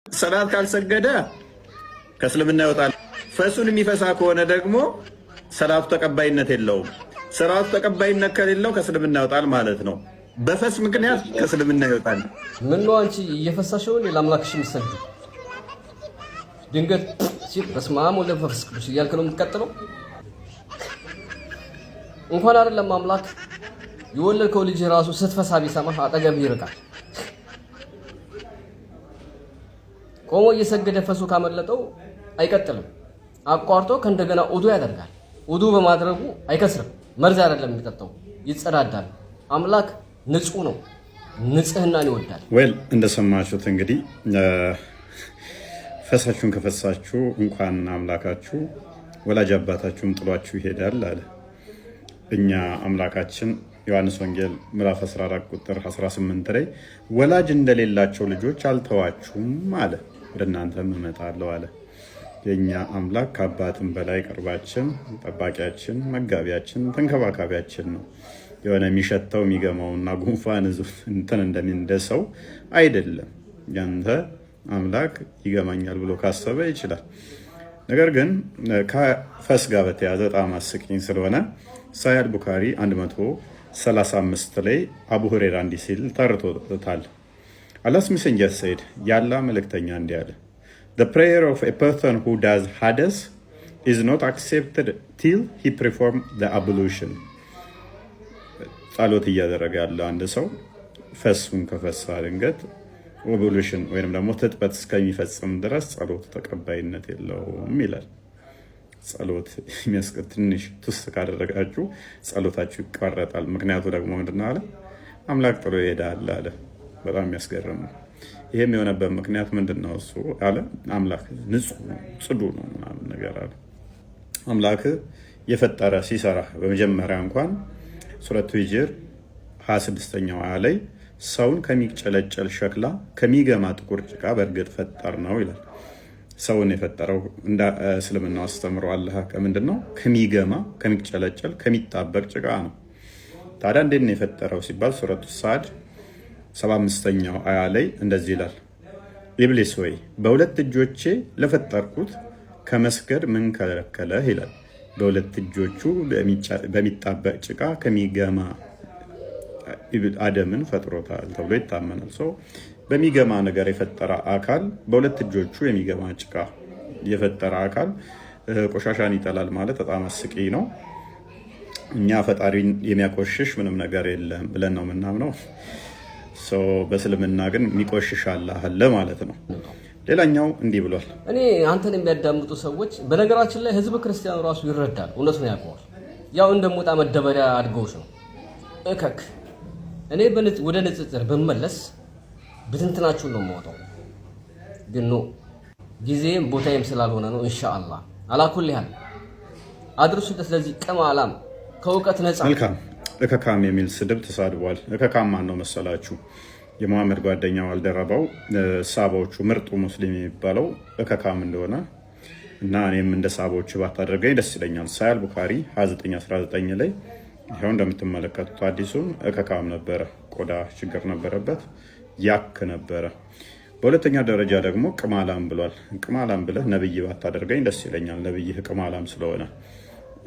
ሰላት ካልሰገደ ከእስልምና ይወጣል። ፈሱን የሚፈሳ ከሆነ ደግሞ ሰላቱ ተቀባይነት የለውም። ሰላቱ ተቀባይነት ከሌለው ከእስልምና ይወጣል ማለት ነው። በፈስ ምክንያት ከእስልምና ይወጣል። ምን ነው አንቺ እየፈሳሽው ለአምላክሽ የምትሰግዱ? ድንገት ሲል በስመ አብ ወወልድ ወመንፈስ ቅዱስ እያልክ ነው የምትቀጥለው? እንኳን አይደለም አምላክ የወለድከው ልጅ ራሱ ስትፈሳ ቢሰማህ አጠገብህ ይርቃል። ቆሞ እየሰገደ ፈሱ ካመለጠው አይቀጥልም። አቋርጦ ከእንደገና ውዱ ያደርጋል። ውዱ በማድረጉ አይከስርም። መርዝ አይደለም የሚጠጣው፣ ይጸዳዳል። አምላክ ንጹህ ነው፣ ንጽህናን ይወዳል። ወል እንደሰማችሁት እንግዲህ ፈሳችሁን ከፈሳችሁ እንኳን አምላካችሁ ወላጅ አባታችሁም ጥሏችሁ ይሄዳል አለ። እኛ አምላካችን ዮሐንስ ወንጌል ምዕራፍ 14 ቁጥር 18 ላይ ወላጅ እንደሌላቸው ልጆች አልተዋችሁም አለ፣ ወደ እናንተም እመጣለሁ አለ። የኛ አምላክ ከአባትም በላይ ቅርባችን፣ ጠባቂያችን፣ መጋቢያችን፣ ተንከባካቢያችን ነው። የሆነ የሚሸተው የሚገማውና ጉንፋን እንትን እንደሰው አይደለም። ያንተ አምላክ ይገማኛል ብሎ ካሰበ ይችላል። ነገር ግን ከፈስ ጋር በተያዘ በጣም አስቂኝ ስለሆነ ሳሂህ ቡኻሪ 135 ላይ አቡ ሁሬራ እንዲህ ሲል ተርቶታል። አላህስ ሜሴንጀር ሰይድ ያላ መልእክተኛ እንዲህ አለ፣ The prayer of a person who does hades is not accepted till he performs the ablution. ጸሎት እያደረገ ያለ አንድ ሰው ፈሱን ከፈሳ ድንገት አብሉሽን ወይም ደግሞ ትጥበት እስከሚፈጽም ድረስ ጸሎቱ ተቀባይነት የለውም ይላል። ጸሎት የሚያስቀር ትንሽ ቱስ ካደረጋችሁ ጸሎታችሁ ይቋረጣል። ምክንያቱ ደግሞ ምንድነው አለ? አምላክ ጥሎ ይሄዳል አለ። በጣም የሚያስገርም ነው። ይሄም የሆነበት ምክንያት ምንድነው? እሱ አለ አምላክ ንጹህ ነው፣ ጽዱ ነው ምናምን ነገር አለ። አምላክ የፈጠረ ሲሰራ በመጀመሪያ እንኳን ሱረቱ ሂጅር 26ኛው አያ ላይ ሰውን ከሚጨለጨል ሸክላ ከሚገማ ጥቁር ጭቃ በእርግጥ ፈጠር ነው ይላል። ሰውን የፈጠረው እንደ እስልምና አስተምሮ አላህ ከምንድን ነው? ከሚገማ ከሚጨለጨል ከሚጣበቅ ጭቃ ነው። ታዲያ እንዴት ነው የፈጠረው ሲባል ሱረቱ ሳድ 75ኛው አያ ላይ እንደዚህ ይላል፣ ኢብሊስ ወይ በሁለት እጆቼ ለፈጠርኩት ከመስገድ ምን ከለከለህ ይላል። በሁለት እጆቹ በሚጣበቅ ጭቃ ከሚገማ አደምን ፈጥሮታል ተብሎ ይታመናል። ሰው በሚገማ ነገር የፈጠረ አካል በሁለት እጆቹ የሚገማ ጭቃ የፈጠረ አካል ቆሻሻን ይጠላል ማለት በጣም አስቂኝ ነው። እኛ ፈጣሪን የሚያቆሽሽ ምንም ነገር የለም ብለን ነው የምናምነው። በእስልምና ግን የሚቆሽሽ አላህ አለ ማለት ነው። ሌላኛው እንዲህ ብሏል። እኔ አንተን የሚያዳምጡ ሰዎች በነገራችን ላይ ህዝብ ክርስቲያኑ ራሱ ይረዳል፣ እውነቱን ያውቀዋል። ያው እንደሞጣ መደበሪያ አድርገውት ነው እከክ። እኔ ወደ ንጽጽር ብመለስ ብትንትናችሁን ነው የማወጣው፣ ግን ኖ ጊዜም ቦታዬም ስላልሆነ ነው። ኢንሻአላህ አላኩል ያህል አድርሱለት። ስለዚህ ቅማላም ከእውቀት ነፃ መልካም እከካም የሚል ስድብ ተሳድቧል። እከካም ማን ነው መሰላችሁ? የመሐመድ ጓደኛ ባልደረባው ሳባዎቹ ምርጡ ሙስሊም የሚባለው እከካም እንደሆነ እና እኔም እንደ ሳባዎቹ ባታደርገኝ ደስ ይለኛል። ሳሂህ ቡኻሪ 2919 ላይ ይኸው እንደምትመለከቱት አዲሱን እከካም ነበረ። ቆዳ ችግር ነበረበት፣ ያክ ነበረ። በሁለተኛ ደረጃ ደግሞ ቅማላም ብሏል። ቅማላም ብለህ ነብይ ባታደርገኝ ደስ ይለኛል፣ ነብይህ ቅማላም ስለሆነ።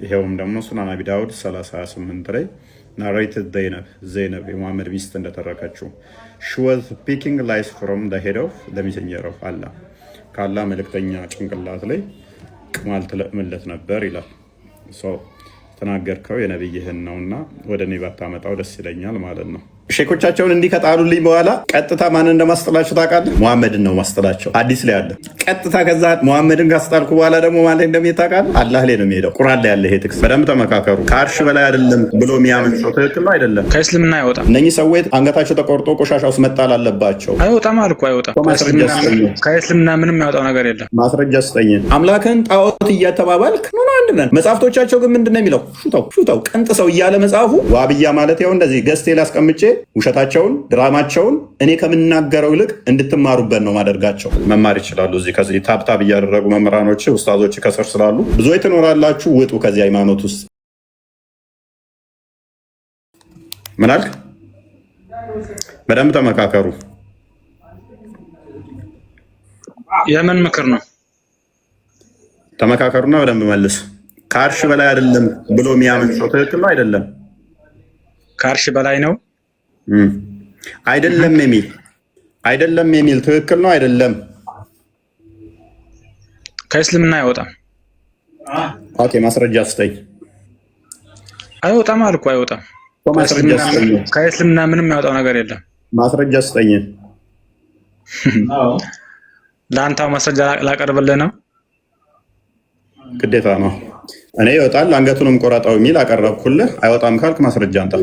ይሄውም ደግሞ ሱናን አቢ ዳውድ 3028 ላይ ናሬትድ ዘይነብ የሙሐመድ ሚስት እንደተረከችው she was picking lies from the head of the messenger of Allah ካላህ መልእክተኛ ጭንቅላት ላይ ቅማል ትለምለት ነበር ይላል። ተናገርከው የነብይህን ነውና ወደ እኔ ባታመጣው ደስ ይለኛል ማለት ነው። ሼኮቻቸውን እንዲህ ከጣሉልኝ በኋላ ቀጥታ ማንን እንደማስጠላቸው ታውቃለህ? ሙሐመድን ነው ማስጠላቸው። አዲስ ላይ አለ ቀጥታ። ከዛ ሙሐመድን ካስጣልኩ በኋላ ደግሞ ማለት እንደሚሄድ ታውቃለህ? አላህ ላይ ነው የሚሄደው። ቁርአን ላይ ያለ ይሄ ጥቅስ በደንብ ተመካከሩ። ከአርሽ በላይ አይደለም ብሎ የሚያምን ሰው ትክክል ነው አይደለም? ከእስልምና አይወጣም። እነኚህ ሰዎች አንገታቸው ተቆርጦ ቆሻሻ ውስጥ መጣል አለባቸው። አይወጣም አልኩ፣ አይወጣም። ከእስልምና ምንም ያወጣው ነገር የለም። ማስረጃ ስጠኝ። አምላክን ጣዖት እያተባባልክ ምን አንድ ነን። መጽሐፍቶቻቸው ግን ምንድን ነው የሚለው? ሹተው ቀንጥ ሰው እያለ መጽሐፉ ዋብያ ማለት ያው እንደዚህ ገዝቴ ላስቀምጬ ውሸታቸውን ድራማቸውን እኔ ከምናገረው ይልቅ እንድትማሩበት ነው ማደርጋቸው። መማር ይችላሉ። እዚህ ከዚህ ታብታብ እያደረጉ መምህራኖች ኡስታዞች ከስር ስላሉ ብዙ ትኖራላችሁ። ውጡ ከዚህ ሃይማኖት ውስጥ። ምን አልክ? በደንብ ተመካከሩ። የምን ምክር ነው? ተመካከሩና በደንብ መልስ። ከአርሽ በላይ አይደለም ብሎ የሚያምን ሰው ትክክል ነው አይደለም? ከአርሽ በላይ ነው አይደለም የሚል ትክክል ነው አይደለም? ከእስልምና አይወጣም። ኦኬ ማስረጃ ስጠኝ። አይወጣም አልኩ አይወጣም። ከእስልምና ምንም ያወጣው ነገር የለም። ማስረጃ ስጠኝ። ለአንተው ማስረጃ ላቀርብልህ ነው። ግዴታ ነው። እኔ ይወጣል አንገቱንም ቆረጠው የሚል አቀረብኩልህ። አይወጣም ካልክ ማስረጃ አንተ።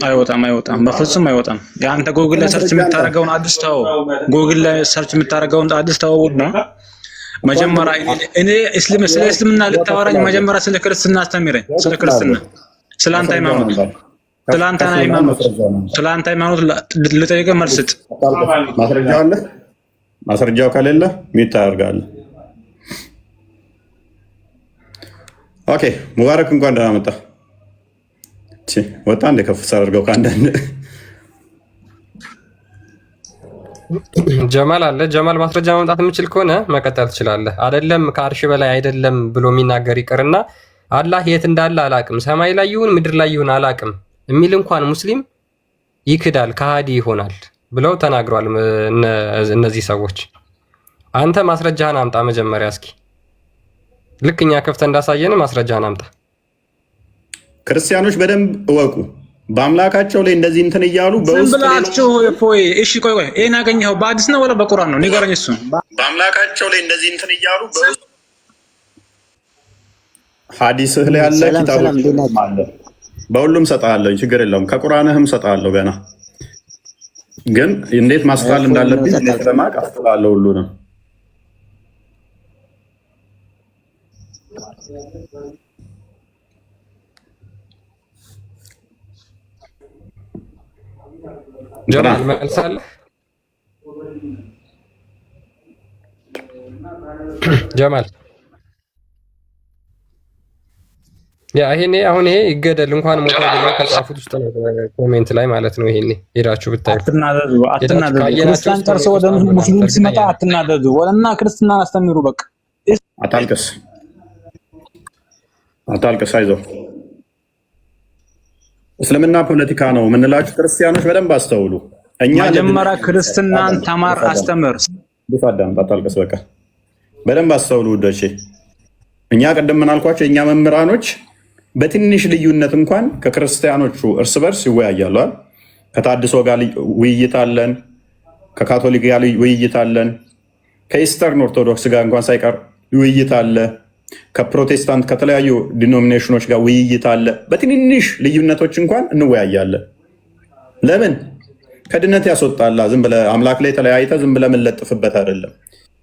አይወጣም፣ በፍጹም አይወጣም። የአንተ ጎግል ላይ ሰርች የምታደርገውን አዲስ ተው። ጎግል ላይ ሰርች የምታደርገውን አዲስ ተው ነው። መጀመሪያ እኔ ስለ እስልምና ልታወራኝ መጀመሪያ ስለ ክርስትና አስተምረኝ። ስለ ክርስትና፣ ስለ አንተ ሃይማኖት ልጠይቅህ መልስ ስጥ። ማስረጃው አለ? ማስረጃው ከሌለ ሚት ታደርጋለህ። ኦኬ ሙባረክ እንኳን ደህና መጣ። ወጣ እንደ ከፍ አድርገው ከአንዳንድ ጀማል አለ። ጀማል ማስረጃ ማምጣት የምችል ከሆነ መቀጠል ትችላለህ። አይደለም ከአርሽ በላይ አይደለም ብሎ የሚናገር ይቅርና አላህ የት እንዳለ አላቅም፣ ሰማይ ላይ ይሁን ምድር ላይ ይሁን አላቅም የሚል እንኳን ሙስሊም ይክዳል፣ ከሃዲ ይሆናል ብለው ተናግሯል እነዚህ ሰዎች። አንተ ማስረጃህን አምጣ መጀመሪያ እስኪ። ልክ እኛ ከፍተህ እንዳሳየን ማስረጃህን አምጣ። ክርስቲያኖች በደንብ እወቁ። በአምላካቸው ላይ እንደዚህ እንትን እያሉ በውስጥ ብላችሁ ፎይ እሺ፣ ቆይ ይሄን ያገኘኸው በአዲስ ነው ወላ በቁርአን ነው? ንገረኝ። እሱ በአምላካቸው ላይ እንደዚህ እንትን እያሉ በውስጥ ሐዲስህ ላይ ያለ ኪታቦች አለ። በሁሉም ሰጣለሁ፣ ችግር የለውም። ከቁርአንህም ሰጣለሁ። ገና ግን እንዴት ማስተዋል እንዳለብኝ ለማቅ አስተዋለሁ ሁሉንም። ጀማል መልሳለህ? ጀማል ይሄኔ አሁን ይሄ ይገደል እንኳን ሞተ ብለው ከጻፉት ውስጥ ነው ኮሜንት ላይ ማለት ነው። ይሄኔ ሄዳችሁ ብታዩ አትናደዱ። ክርስቲያን ጨርሶ ወደ ሙስሊም ሲመጣ አትናደዱ። ወለና ክርስትናን አስተምሩ። በቃ አታልቅስ፣ አይዞህ። እስልምና ፖለቲካ ነው የምንላችሁ ክርስቲያኖች በደንብ አስተውሉ። እኛ መጀመሪያ ክርስትናን ተማር፣ አስተምር። አታልቅስ፣ በቃ በደንብ አስተውሉ ውዶቼ። እኛ ቅድም ምን አልኳቸው? የእኛ መምህራኖች በትንሽ ልዩነት እንኳን ከክርስቲያኖቹ እርስ በርስ ይወያያሉ። ከታድሶ ጋር ውይይት አለን፣ ከካቶሊክ ጋር ውይይት አለን፣ ከኢስተርን ኦርቶዶክስ ጋር እንኳን ሳይቀር ውይይት አለ፣ ከፕሮቴስታንት ከተለያዩ ዲኖሚኔሽኖች ጋር ውይይት አለ። በትንንሽ ልዩነቶች እንኳን እንወያያለን። ለምን? ከድነት ያስወጣላ። ዝም ብለህ አምላክ ላይ ተለያይተ ዝም ብለህ የምንለጥፍበት አይደለም።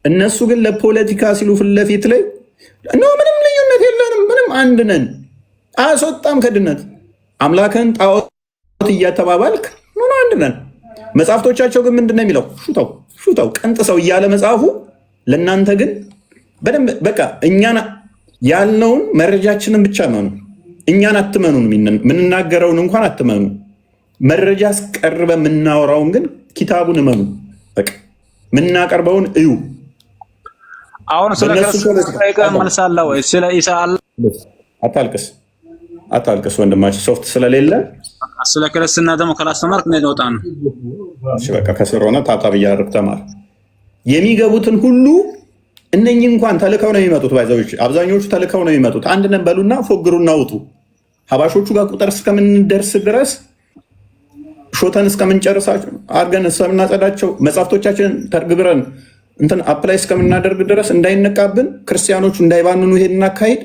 እነሱ ግን ለፖለቲካ ሲሉ ፊት ለፊት ላይ ምንም ልዩነት የለንም፣ ምንም አንድ ነን፣ አያስወጣም ከድነት። አምላክን ጣዖት እያተባባልክ ምን አንድ ነን። መጽሐፍቶቻቸው ግን ምንድን ነው የሚለው? ሹተው ቀንጥሰው እያለ መጽሐፉ። ለእናንተ ግን በደንብ በቃ እኛን ያልነውን መረጃችንን ብቻ መኑ። እኛን አትመኑን፣ የምንናገረውን እንኳን አትመኑ። መረጃ አስቀርበ የምናወራውን ግን ኪታቡን እመኑ። በቃ የምናቀርበውን እዩ። አሁን ስለ ክርስቶስ መልሳለሁ ወይ ስለ ኢሳ አታልቅስ ወንድማችን፣ ሶፍት ስለሌለ ስለ ክርስትና ደግሞ ካላስተማርክ ነው ለውጣ ነው። እሺ በቃ ከስር ሆነ ታታብ እያደረግ ተማር። የሚገቡትን ሁሉ እነኚህ እንኳን ተልከው ነው የሚመጡት። ባይዛዎች አብዛኞቹ ተልከው ነው የሚመጡት። አንድ ነን በሉና ፎግሩና ውጡ። ሀባሾቹ ጋር ቁጥር እስከምንደርስ ድረስ ሾተን እስከምንጨርሳቸው አድርገን እስከምናጸዳቸው መጽሐፍቶቻችንን ተርግብረን እንትን አፕላይ እስከምናደርግ ድረስ እንዳይነቃብን ክርስቲያኖቹ እንዳይባንኑ ይሄን እናካሄድ።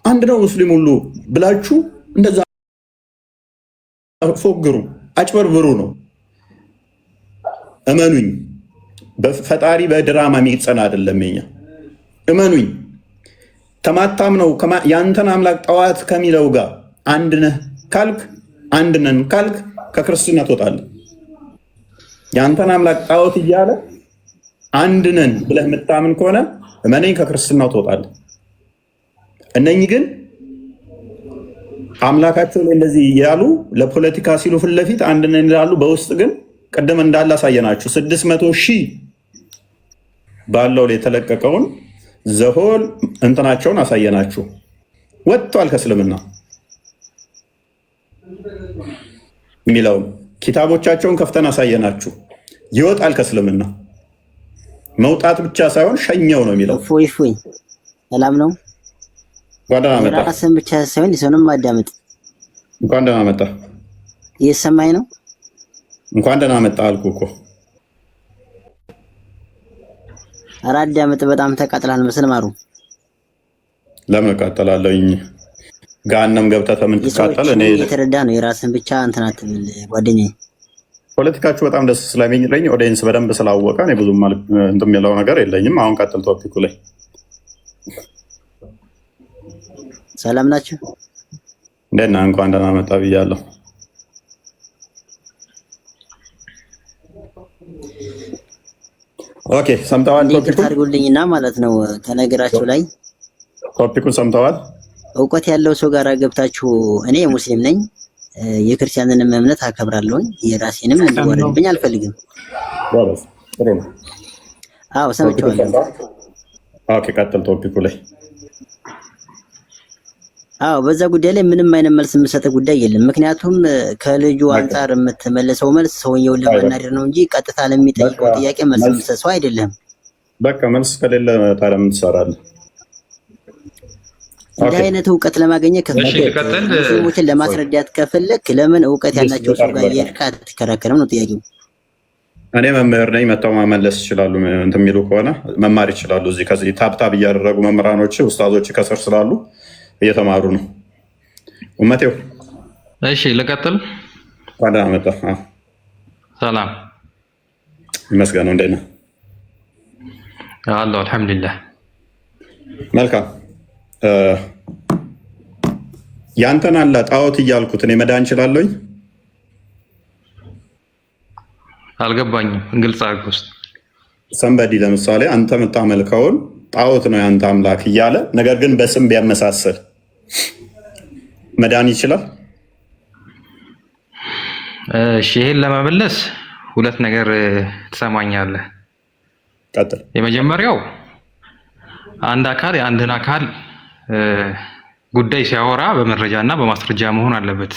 አንድ ነው ሙስሊም ሁሉ ብላችሁ እንደዛ ፎግሩ፣ አጭበርብሩ ነው። እመኑኝ፣ በፈጣሪ በድራማ የሚጸና አይደለም። የኛ እመኑኝ፣ ተማታም ነው ያንተን አምላክ ጠዋት ከሚለው ጋር አንድ ነህ ካልክ፣ አንድ ነን ካልክ ከክርስትና ትወጣለህ። ያንተን አምላክ ጣዖት እያለ አንድ ነን ብለህ የምታምን ከሆነ እመነኝ ከክርስትናው ትወጣለህ። እነኚህ ግን አምላካቸው ላይ እንደዚህ እያሉ ለፖለቲካ ሲሉ ፊት ለፊት አንድ ነን ይላሉ። በውስጥ ግን ቅድም እንዳለ አሳየናችሁ 600,000 ባለው ላይ የተለቀቀውን ዘሆል እንትናቸውን አሳየናችሁ። ወጥቷል ከእስልምና የሚለውን ኪታቦቻቸውን ከፍተን አሳየናችሁ። ይወጣል ከእስልምና። መውጣት ብቻ ሳይሆን ሸኘው ነው የሚለው። ፎይ ሰላም ነው። እንኳን ደህና መጣ። ራስን ብቻ ሳይሆን ሰውንም ማዳመጥ። እንኳን ደህና መጣ። እየሰማኝ ነው። እንኳን ደህና መጣ አልኩ እኮ። ኧረ አዳምጥ። በጣም ተቃጥላል መሰል ማሩ። ለምን እቃጠላለሁኝ? ገሃነም ገብተህ ተምትቃጠል? እኔ የተረዳ ነው። የራስን ብቻ እንትን አትብል ጓደኛዬ። ፖለቲካችሁ በጣም ደስ ስለሚለኝ ኦዲየንስ በደንብ ስላወቀ እኔ ብዙም እንትን የሚለው ነገር የለኝም። አሁን ቀጥል ቶፒኩ ላይ። ሰላም ናችሁ? እንዴት ነህ? እንኳን ደህና መጣ ብያለሁ። ኦኬ ሰምተዋል? ቶፒኩን አድርጉልኝና ማለት ነው ከነገራችሁ ላይ ቶፒኩን ሰምተዋል? እውቀት ያለው ሰው ጋር ገብታችሁ እኔ ሙስሊም ነኝ የክርስቲያንንም እምነት አከብራለሁኝ የራሴንም እንዲወረድብኝ አልፈልግም። ጥሩ ነው። አዎ ሰምቼዋለሁ። ኦኬ ቀጥል ቶፒኩ ላይ። አዎ በዛ ጉዳይ ላይ ምንም አይነት መልስ የምሰጥ ጉዳይ የለም። ምክንያቱም ከልጁ አንጻር የምትመለሰው መልስ ሰውየውን ለማናደር ነው እንጂ ቀጥታ ለሚጠይቀው ጥያቄ መልስ የምሰጥ ሰው አይደለም። በቃ መልስ ከሌለ ታዲያ ምን ትሰራለህ? እንዲህ አይነት እውቀት ለማግኘት ሙስሊሞችን ለማስረዳት ከፈለክ ለምን እውቀት ያላቸው ሰው ጋር የሄድክ አትከራከርም ነው ጥያቄው። እኔ መምህር ነኝ፣ መተው መመለስ ይችላሉ። እንትን የሚሉ ከሆነ መማር ይችላሉ። እዚህ ከዚህ ታብታብ እያደረጉ መምህራኖች ኡስታዞች ከስር ስላሉ እየተማሩ ነው። ኡመቴው እሺ ልቀጥል። እንኳን ደህና መጣ። ሰላም ይመስገን። እንዴት ነህ? አለሁ አልሐምዱሊላህ። መልካም። ያንተን አለ ጣዖት እያልኩት እኔ መዳን እችላለሁኝ? አልገባኝም። ግልጽ አድርግ ውስጥ ሰንበዲ ለምሳሌ አንተ የምታመልከውን ጣዖት ነው ያንተ አምላክ እያለ ነገር ግን በስም ቢያመሳሰል መዳን ይችላል? እሺ ይሄን ለመመለስ ሁለት ነገር ትሰማኛለህ። ቀጥል። የመጀመሪያው አንድ አካል የአንድን አካል ጉዳይ ሲያወራ በመረጃ እና በማስረጃ መሆን አለበት።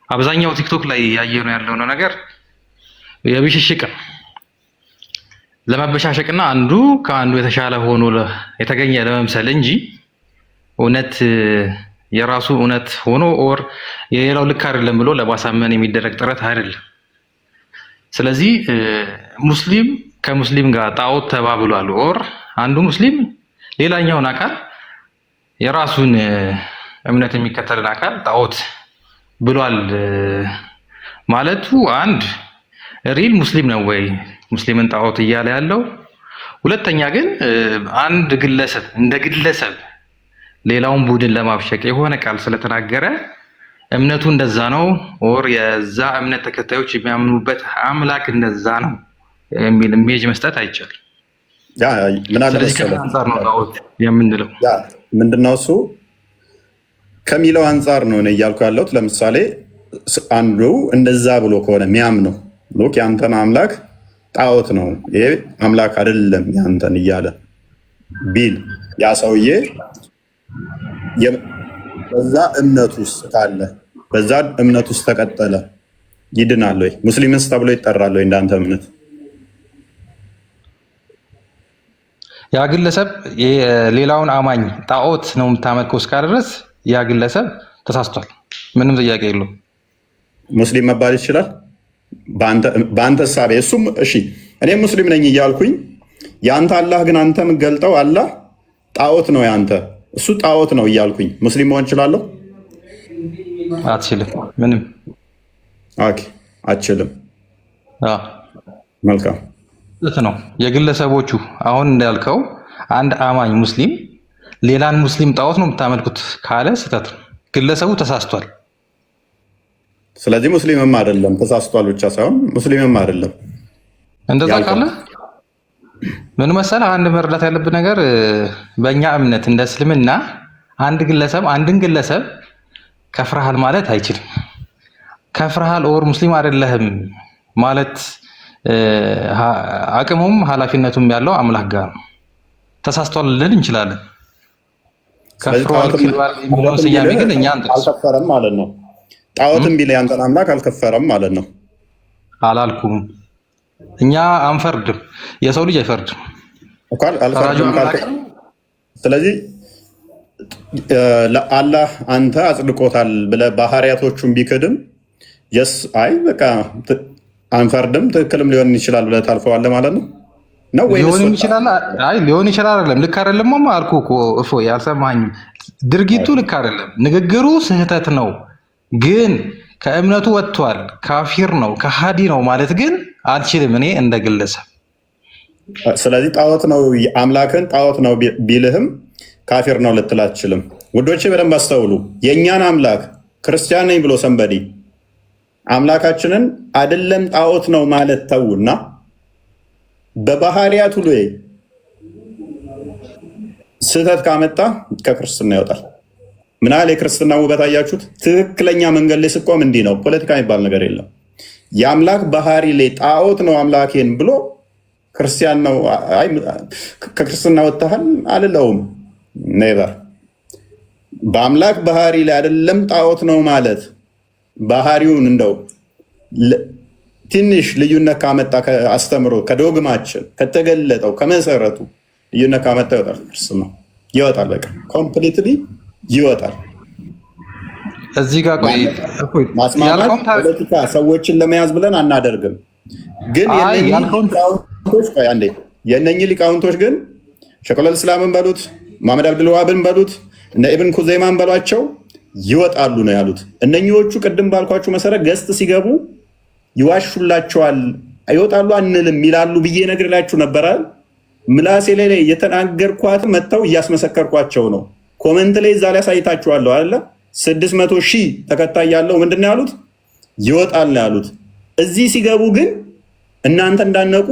አብዛኛው ቲክቶክ ላይ ያየነው ያለው ነገር የብሽሽቅ ለመበሻሸቅና አንዱ ከአንዱ የተሻለ ሆኖ የተገኘ ለመምሰል እንጂ እውነት የራሱ እውነት ሆኖ ኦር የሌላው ልክ አይደለም ብሎ ለማሳመን የሚደረግ ጥረት አይደለም። ስለዚህ ሙስሊም ከሙስሊም ጋር ጣዖት ተባብሏል ኦር አንዱ ሙስሊም ሌላኛውን አካል የራሱን እምነት የሚከተልን አካል ጣዖት ብሏል ማለቱ አንድ ሪል ሙስሊም ነው ወይ ሙስሊምን ጣዖት እያለ ያለው? ሁለተኛ ግን አንድ ግለሰብ እንደ ግለሰብ ሌላውን ቡድን ለማብሸቅ የሆነ ቃል ስለተናገረ እምነቱ እንደዛ ነው ኦር የዛ እምነት ተከታዮች የሚያምኑበት አምላክ እንደዛ ነው የሚል ኢሜጅ መስጠት አይቻልም። ያ ምን አለ መሰለህ አንፃር ነው ጣዖት የምንለው። ያ ምንድነው እሱ ከሚለው አንፃር ነው እኔ እያልኩ ያለሁት። ለምሳሌ አንዱ እንደዛ ብሎ ከሆነ የሚያምነው ሎክ ያንተን አምላክ ጣዖት ነው ይሄ አምላክ አይደለም ያንተን እያለ ቢል ያ ሰውዬ በዛ እምነት ውስጥ ካለ በዛ እምነት ውስጥ ተቀጠለ ይድናል ወይ? ሙስሊምስ ተብሎ ይጠራል ወይ እንዳንተ እምነት? ያ ግለሰብ ሌላውን አማኝ ጣዖት ነው የምታመልከው እስካለ ድረስ ያ ግለሰብ ተሳስቷል። ምንም ጥያቄ የለውም። ሙስሊም መባል ይችላል በአንተ እሳቤ። እሱም እሺ እኔ ሙስሊም ነኝ እያልኩኝ የአንተ አላህ ግን አንተ የምትገልጠው አላህ ጣዖት ነው ያንተ እሱ ጣዖት ነው እያልኩኝ ሙስሊም መሆን እችላለሁ? አትችልም። ምንም ኦኬ አትችልም። መልካም ነው የግለሰቦቹ አሁን እንዳልከው አንድ አማኝ ሙስሊም ሌላን ሙስሊም ጣዖት ነው የምታመልኩት ካለ ስህተት ነው። ግለሰቡ ተሳስቷል። ስለዚህ ሙስሊምም አይደለም። ተሳስቷል ብቻ ሳይሆን ሙስሊምም አይደለም። እንደዛ ካለ ምን መሰለህ አንድ መረዳት ያለብን ነገር በእኛ እምነት እንደ እስልምና አንድ ግለሰብ አንድን ግለሰብ ከፍርሃል ማለት አይችልም። ከፍርሃል ኦር ሙስሊም አይደለህም ማለት አቅሙም ኃላፊነቱም ያለው አምላክ ጋር ነው። ተሳስቷል ልንል እንችላለን። ከፍሯል ክሏል የሚለውን ስያሜ ግን እኛ አልከፈረም ማለት ነው። ጣዖትም ቢል ያንተን አምላክ አልከፈረም ማለት ነው። አላልኩም። እኛ አንፈርድም፣ የሰው ልጅ አይፈርድም። ስለዚህ አላህ አንተ አጽድቆታል ብለህ ባህሪያቶቹን ቢክድም አይ በቃ አንፈርድም ትክክልም ሊሆን ይችላል ብለህ ታልፈዋለህ ማለት ነው ነው ወይ? ሊሆን ይችላል አይደለም። ልክ አይደለም አልኩህ እኮ እፎይ፣ አልሰማኸኝም? ድርጊቱ ልክ አይደለም፣ ንግግሩ ስህተት ነው፣ ግን ከእምነቱ ወጥቷል፣ ካፊር ነው፣ ከሃዲ ነው ማለት ግን አልችልም እኔ እንደ ግለሰብ። ስለዚህ ጣዖት ነው አምላክን ጣዖት ነው ቢልህም ካፊር ነው ልትል አትችልም። ውዶቼ በደንብ አስተውሉ። የእኛን አምላክ ክርስቲያን ነኝ ብሎ ሰንበዲ አምላካችንን አይደለም ጣዖት ነው ማለት ተውና በባህሪያቱ ላይ ስህተት ካመጣ ከክርስትና ይወጣል። ምናል የክርስትና ውበት አያችሁት? ትክክለኛ መንገድ ላይ ስቆም እንዲህ ነው። ፖለቲካ የሚባል ነገር የለም። የአምላክ ባህሪ ላይ ጣዖት ነው አምላኬን ብሎ ክርስቲያን ነው ከክርስትና ወጥተሃል አልለውም። ኔቨር። በአምላክ ባህሪ ላይ አይደለም ጣዖት ነው ማለት ባህሪውን እንደው ትንሽ ልዩነት ካመጣ ከአስተምሮ ከዶግማችን ከተገለጠው ከመሰረቱ ልዩነት ካመጣ ይወጣል። ክርስትና ይወጣል። በቃ ኮምፕሊትሊ ይወጣል። እዚህ ጋር ማስማማት ፖለቲካ ሰዎችን ለመያዝ ብለን አናደርግም። ግን የእነኚህ ሊቃውንቶች ግን ሸይኹል ኢስላምን በሉት መሐመድ አብዱልዋሃብን በሉት እነ ኢብን ኩዘይማን በሏቸው ይወጣሉ ነው ያሉት። እነኚዎቹ ቅድም ባልኳችሁ መሰረት ገስት ሲገቡ ይዋሹላቸዋል። ይወጣሉ አንልም ይላሉ ብዬ ነግሬላችሁ ነበራል። ምላሴ ላይ የተናገርኳት መጥተው እያስመሰከርኳቸው ነው። ኮመንት ላይ እዛ ላይ አሳይታችኋለሁ አይደለ? 600,000 ተከታይ ያለው ምንድን ነው ያሉት? ይወጣል ነው ያሉት። እዚህ ሲገቡ ግን እናንተ እንዳነቁ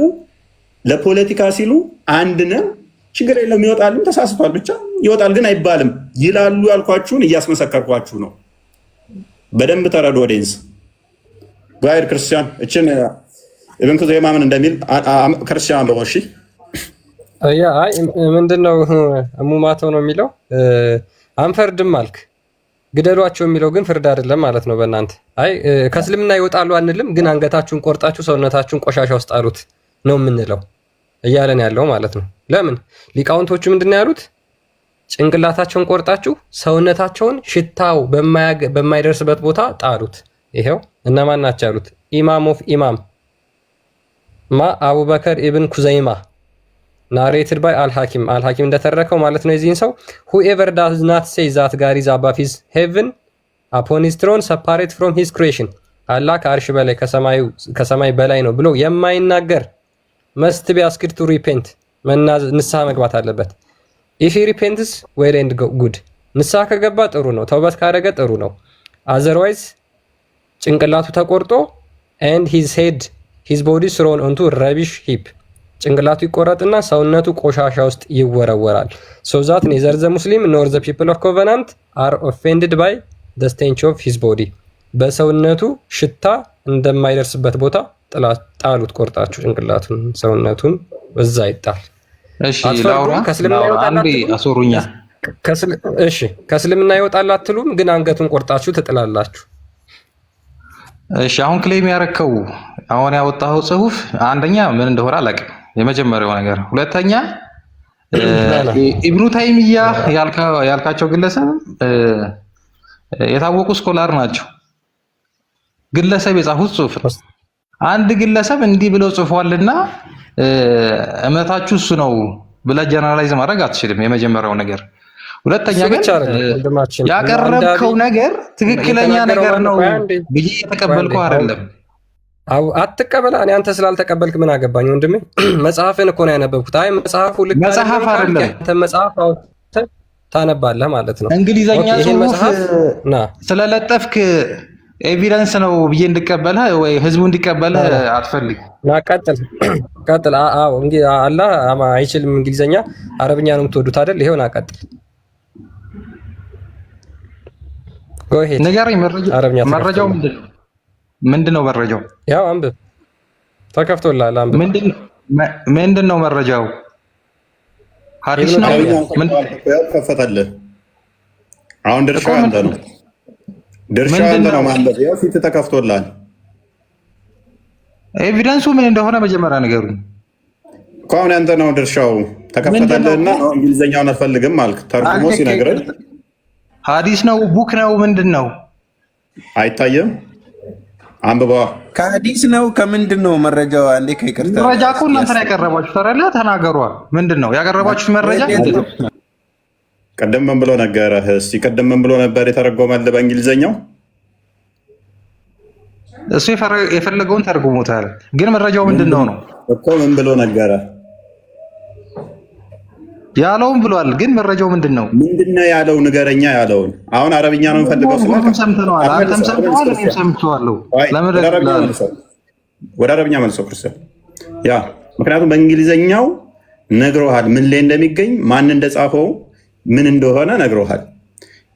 ለፖለቲካ ሲሉ አንድ ነን ችግር የለም ይወጣልም ተሳስቷል ብቻ ይወጣል ግን አይባልም ይላሉ። ያልኳችሁን እያስመሰከርኳችሁ ነው። በደንብ ተረዱ። ኦዲየንስ ጋይድ ክርስቲያን እችን ኢብን ኩዘይማ ምን እንደሚል ክርስቲያን ነው። እሺ አይ ምንድነው እሙማተው ነው የሚለው አንፈርድም አልክ ግደሏቸው የሚለው ግን ፍርድ አይደለም ማለት ነው በእናንተ። አይ ከእስልምና ይወጣሉ አንልም ግን አንገታችሁን ቆርጣችሁ ሰውነታችሁን ቆሻሻ ውስጥ አሉት ነው የምንለው እያለን ያለው ማለት ነው። ለምን ሊቃውንቶቹ ምንድን ነው ያሉት? ጭንቅላታቸውን ቆርጣችሁ ሰውነታቸውን ሽታው በማይደርስበት ቦታ ጣሉት። ይሄው እነማን ናቸው ያሉት? ኢማም ኦፍ ኢማም አቡበከር ኢብን ኩዘይማ ናሬትድ ባይ አልሐኪም እንደተረከው ማለት ነው። የዚህን ሰው whoever does not say that God is above his heaven upon his throne separate from his creation አላህ ከአርሽ በላይ ከሰማይ በላይ ነው ብሎ የማይናገር must be asked to repent ንስሐ መግባት አለበት። if he repents well and good ንስሐ ከገባ ጥሩ ነው፣ ተውበት ካደረገ ጥሩ ነው። otherwise ጭንቅላቱ ተቆርጦ and his body thrown onto rubbish heap ጭንቅላቱ ይቆረጥና ሰውነቱ ቆሻሻ ውስጥ ይወረወራል። so that neither the Muslim nor the people of covenant are offended by the stench of his body በሰውነቱ ሽታ እንደማይደርስበት ቦታ ጣሉት። ቆርጣችሁ ጭንቅላቱን ሰውነቱን እዛ ይጣል። እሺ ላውራ አንዴ አሶሩኛ። እሺ ከእስልምና ይወጣል አትሉም ግን አንገቱን ቆርጣችሁ ትጥላላችሁ። እሺ አሁን ክሌም ያረከው አሁን ያወጣው ጽሁፍ አንደኛ ምን እንደሆነ አላውቅም፣ የመጀመሪያው ነገር። ሁለተኛ ኢብኑ ታይሚያ ያልካቸው ግለሰብ የታወቁ ስኮላር ናቸው። ግለሰብ የጻፉት ጽሁፍ አንድ ግለሰብ እንዲህ ብለው ጽፏልና እምነታችሁ እሱ ነው ብለህ ጀነራላይዝ ማድረግ አትችልም። የመጀመሪያው ነገር። ሁለተኛ ግን ያቀረብከው ነገር ትክክለኛ ነገር ነው ብዬ የተቀበልከው አይደለም። አትቀበላ። እኔ አንተ ስላልተቀበልክ ምን አገባኝ ወንድሜ? መጽሐፍን እኮ ነው ያነበብኩት። አይ መጽሐፉ ልክ መጽሐፍ አይደለም፣ አንተ መጽሐፍ ታነባለህ ማለት ነው። እንግሊዘኛ ጽሁፍ ስለለጠፍክ ኤቪደንስ ነው ብዬ እንድቀበልህ ወይ ህዝቡ እንዲቀበልህ አትፈልግ። ቀጥል። አዎ እንግዲህ አላህ አይችልም እንግሊዘኛ፣ አረብኛ ነው የምትወዱት አይደል? ይሄውን አቀጥል። ንገረኝ። መረጃው ምንድነው? መረጃው? ያው አንብብ። ተከፍቶልሃል። አንብብ። ምንድን ነው መረጃው? ሐዲስ ነው። ከፈተልህ። አሁን ድርሻ አንተ ነው። ድርሻ አንተ ነው ማንበብ። ያው ፊት ተከፍቶልሃል። ኤቪደንሱ ምን እንደሆነ መጀመሪያ ንገሩኝ እኮ። አሁን ያንተ ነው ድርሻው። ተከፈተልህና እንግሊዘኛውን አልፈልግም አልክ። ተርጉሞ ሲነግረን ሐዲስ ነው ቡክ ነው ምንድን ነው አይታየም? አንብባ። ከሐዲስ ነው ከምንድን ነው መረጃው? አንዴ ከይቅርታ መረጃ እኮ እናንተ ነው ያቀረባችሁት አይደለ? ተናገሯ። ምንድን ነው ያቀረባችሁት መረጃ? ቀደም ምን ብሎ ነገረህ? እስቲ ቀደም ምን ብሎ ነበር የተረጎመልህ በእንግሊዘኛው? እሱ የፈለገውን ተርጉሞታል። ግን መረጃው ምንድን ነው እኮ? ምን ብሎ ነገረ? ያለውን ብሏል። ግን መረጃው ምንድን ነው? ምንድነው ያለው? ንገረኛ ያለውን። አሁን አረብኛ ነው የምፈልገው። ሰምተነዋል። አንተም ሰምተዋል፣ እኔም ሰምተዋለሁ። ወደ አረብኛ መልሰው ክርስቲያን። ያ ምክንያቱም በእንግሊዘኛው ነግሮሃል፣ ምን ላይ እንደሚገኝ ማን እንደጻፈው ምን እንደሆነ ነግሮሃል።